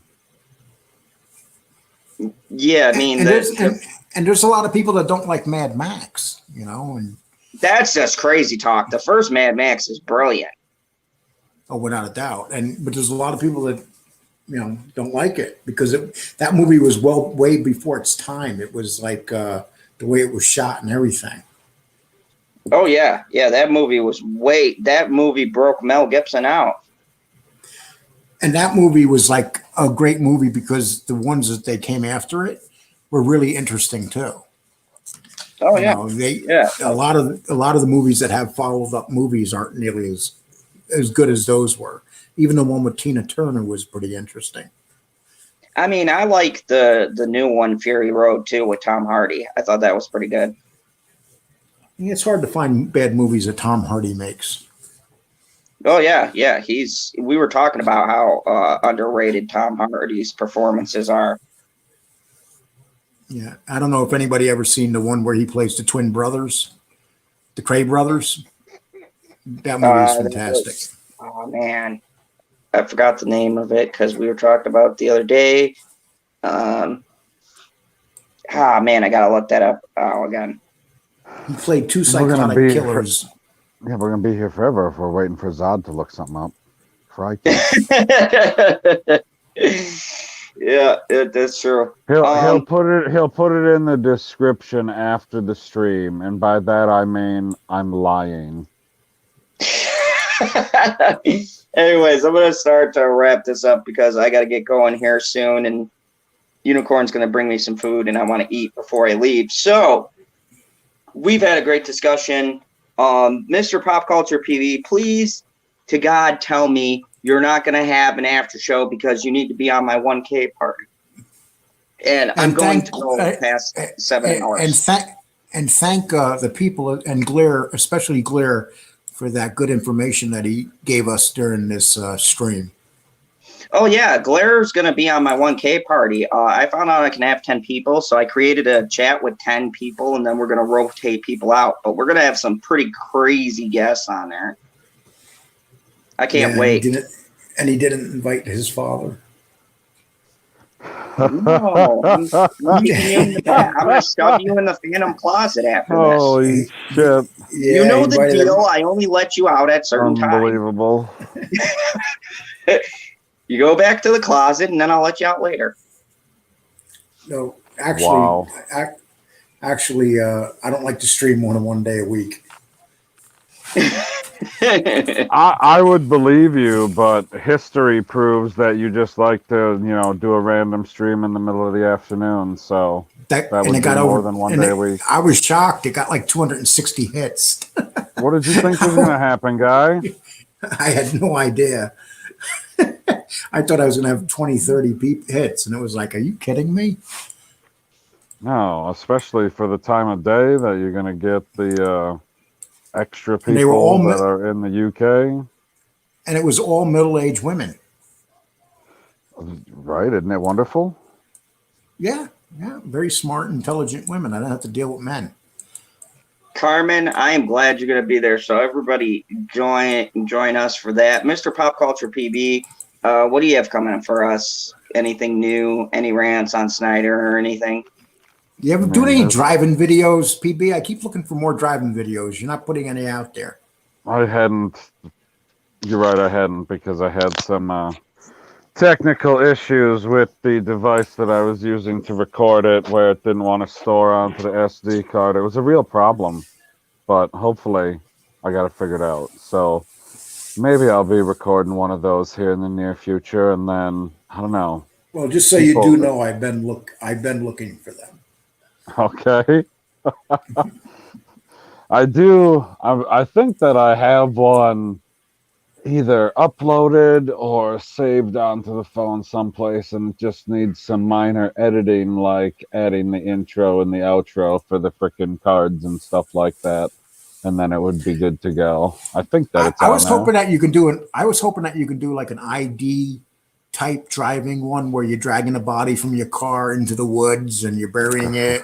Yeah, I mean, and there's a lot of people that don't like Mad Max, you know, and that's just crazy talk. The first Mad Max is brilliant. Oh, without a doubt. But there's a lot of people that, you know, don't like it because that movie was way before its time. It was like the way it was shot and everything. Oh yeah, that movie broke Mel Gibson out. And that movie was like a great movie because the ones that they came after it were really interesting too. Oh yeah, a lot of the movies that have followed up movies aren't nearly as good as those were. Even the one with Tina Turner was pretty interesting. I mean, I like the new one, Fury Road, too, with Tom Hardy. I thought that was pretty good. It's hard to find bad movies that Tom Hardy makes. Oh yeah. We were talking about how underrated Tom Hardy's performances are. Yeah, I don't know if anybody ever seen the one where he plays the twin brothers, the Cray brothers. That movie is fantastic. Oh man, I forgot the name of it because we were talking about it the other day. Man, I gotta look that up again. He played 2 psychotic killers. We're gonna be here forever if we're waiting for Zod to look something up. Crikey. Yeah, that's true. He'll put it in the description after the stream, and by that I mean I'm lying. Anyways, I'm gonna start to wrap this up because I gotta get going here soon, and Unicorn's gonna bring me some food, and I want to eat before I leave. So we've had a great discussion. Mr. PopCulturePb, please, to God, tell me you're not going to have an after show because you need to be on my 1K party. And I'm going to go past 7 hours. And thank the people and Glare, especially Glare, for that good information that he gave us during this stream. Oh, yeah. Glaire's going to be on my 1K party. I found out I can have 10 people, so I created a chat with 10 people, and then we're going to rotate people out. But we're going to have some pretty crazy guests on there. I can't wait. And he didn't invite his father. No. I'm going to shove you in the Fandom closet after this. Holy shit. Yeah, you know the deal. I only let you out at certain times. Unbelievable. You go back to the closet, and then I'll let you out later. No, actually, I don't like to stream more than 1 day a week. I would believe you, but history proves that you just like to, do a random stream in the middle of the afternoon. So that would be more than 1 day a week. I was shocked. It got like 260 hits. What did you think was going to happen, guy? I had no idea. I thought I was going to have 20, 30 hits, and it was like, are you kidding me? No, especially for the time of day that you're going to get the extra And they were people all, that are in the UK. and it was all middle-aged women. Right? Isn't it wonderful? Yeah, yeah, very smart, intelligent women. I don't have to deal with men. Carmen, I am glad you're going to be there. So everybody join us for that. Mr. Pop Culture PB, what do you have coming for us? Anything new? Any rants on Snyder or anything? You ever Man, do any that's- driving videos, PB? I keep looking for more driving videos. You're not putting any out there. I hadn't. You're right, I hadn't, because I had some technical issues with the device that I was using to record it, where it didn't want to store onto the SD card. It was a real problem, but hopefully I got it figured out. So maybe I'll be recording one of those here in the near future, and then I don't know. Well, just so you do know, I've been looking for them. Okay. I do. I think that I have one either uploaded or saved onto the phone someplace, and it just needs some minor editing, like adding the intro and the outro for the frickin' cards and stuff like that, and then it would be good to go. I think that it's I was on hoping that you could do like an ID type driving one where you're dragging a body from your car into the woods and you're burying it.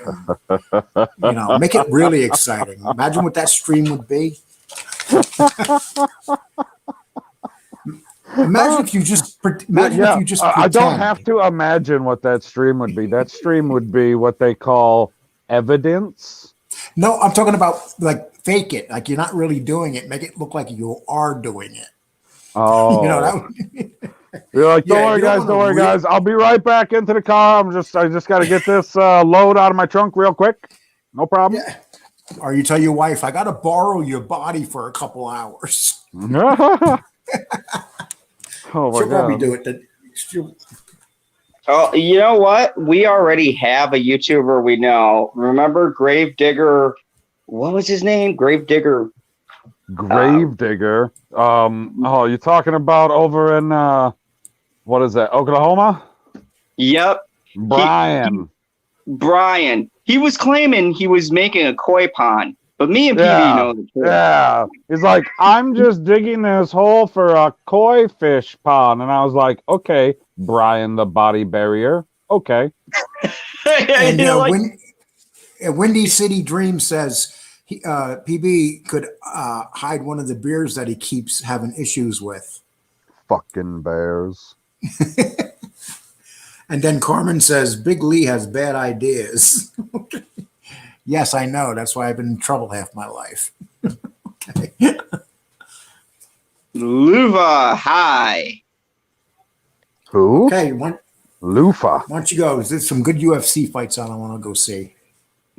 And, make it really exciting. Imagine what that stream would be. Imagine if you just I don't pretend. have to imagine what that stream would be. That stream would be what they call evidence. No, I'm talking about like fake it, like you're not really doing it. Make it look like you are doing it. Oh, That would, you're like, don't Yeah, worry, you don't guys, wanna don't worry, guys. I'll be right back into the car. I just got to get this load out of my trunk real quick. No problem. yeah. Or you tell your wife, I got to borrow your body for a couple hours. Oh my She'll probably god. do it. Oh, you know what? We already have a YouTuber we know. Remember Gravedigger? What was his name? Gravedigger. Gravedigger. Oh, you're talking about over in what is that? Oklahoma? Yep. Brian. Brian. He was claiming he was making a koi pond, but me and PB know the truth. Yeah. He's like, I'm just digging this hole for a koi fish pond. And I was like, okay, Brian the body barrier. Okay. And Windy City Dream says PB could hide one of the beers that he keeps having issues with. Fucking bears. And then Carmen says Big Lee has bad ideas. Yes, I know. That's why I've been in trouble half my life. Okay. Luva, hi. Who? Okay, Lufa. why don't you go? There's some good UFC fights on I want to go see.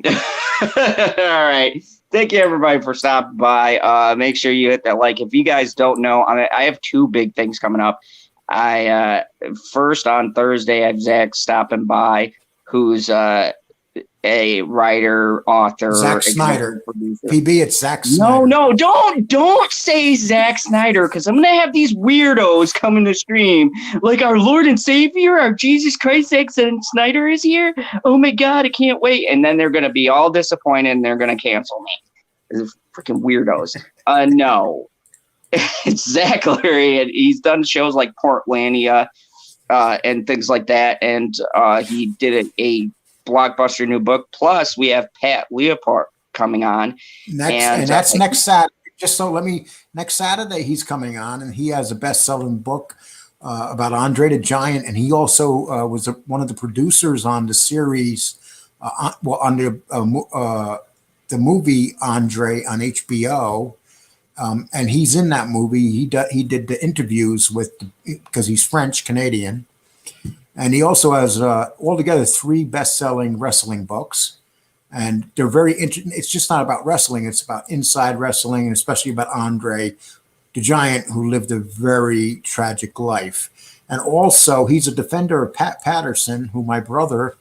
All right. Thank you, everybody, for stopping by. Make sure you hit that like. If you guys don't know, I have two big things coming up. First on Thursday, I have Zach stopping by, who's a writer, author, Zack Snyder. producer. PB, it's Zack Snyder. No, don't say Zack Snyder, because I'm gonna have these weirdos coming to stream like our Lord and Savior, our Jesus Christ, Zack Snyder is here. Oh my God, I can't wait! And then they're gonna be all disappointed and they're gonna cancel me. These freaking weirdos. No, it's Zach Larry, and he's done shows like Portlandia and things like that, and he did a blockbuster new book. Plus, we have Pat Leopard coming on. That's next Saturday. Next Saturday he's coming on, and he has a best-selling book about Andre the Giant, and he also was one of the producers on the series, on the movie Andre on HBO, and he's in that movie. He did the interviews because he's French Canadian. And he also has altogether 3 best-selling wrestling books, and they're very interesting. It's just not about wrestling; it's about inside wrestling, and especially about Andre the Giant, who lived a very tragic life. And also, he's a defender of Pat Patterson, who my brother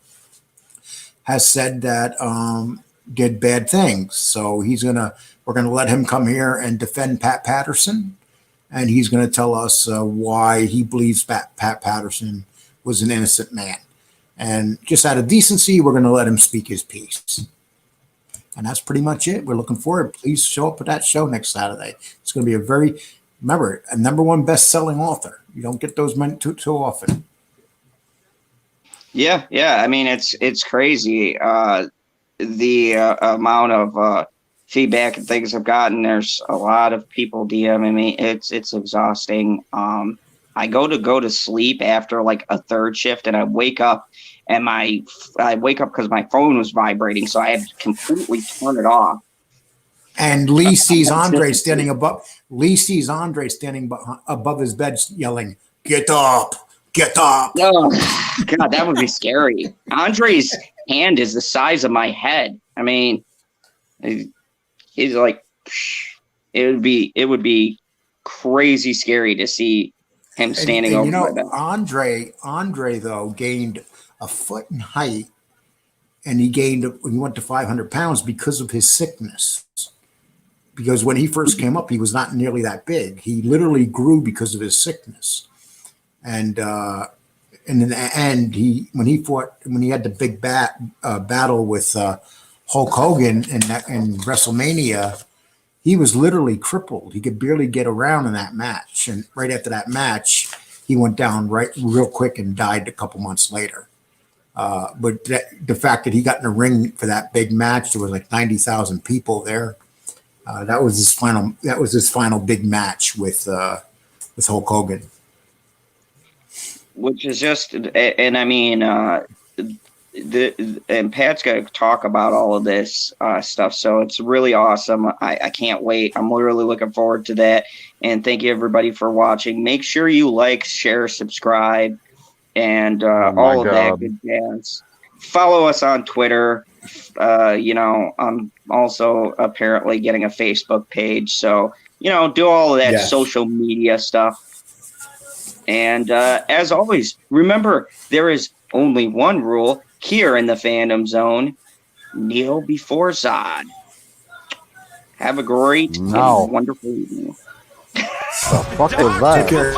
has said that did bad things. So we're gonna let him come here and defend Pat Patterson, and he's going to tell us why he believes Pat Patterson was an innocent man. And just out of decency, we're going to let him speak his piece. And that's pretty much it. We're looking forward. Please show up at that show next Saturday. It's going to be remember, a #1 best-selling author. You don't get those men too often. Yeah. I mean, it's crazy. The amount of feedback and things I've gotten. There's a lot of people DMing me. It's exhausting. I go to sleep after like a third shift, and I wake up, and I wake up because my phone was vibrating, so I had to completely turn it off. And Lee sees Andre standing above. Lee sees Andre standing above his bed, yelling, "Get up! Get up!" Oh, God, that would be scary. Andre's hand is the size of my head. I mean, he's like, it would be crazy scary to see him standing over my bed. Andre though gained a foot in height, and he went to 500 pounds because of his sickness. Because when he first came up, he was not nearly that big. He literally grew because of his sickness. And in the end, when he had the big battle with Hulk Hogan in WrestleMania, he was literally crippled. He could barely get around in that match. And right after that match, he went down real quick and died a couple months later. But the fact that he got in the ring for that big match, there was like 90,000 people there. That was his final big match with Hulk Hogan. Which is just, and I mean, and Pat's got to talk about all of this stuff, so it's really awesome. I can't wait. I'm really looking forward to that. And thank you everybody for watching. Make sure you like, share, subscribe, and all of that good jazz. Follow us on Twitter. I'm also apparently getting a Facebook page, so do all of that social media stuff. And as always, remember, there is only one rule here in the Fandom Zone: kneel before Zod. Have a great and wonderful evening. The fuck was that? Take care.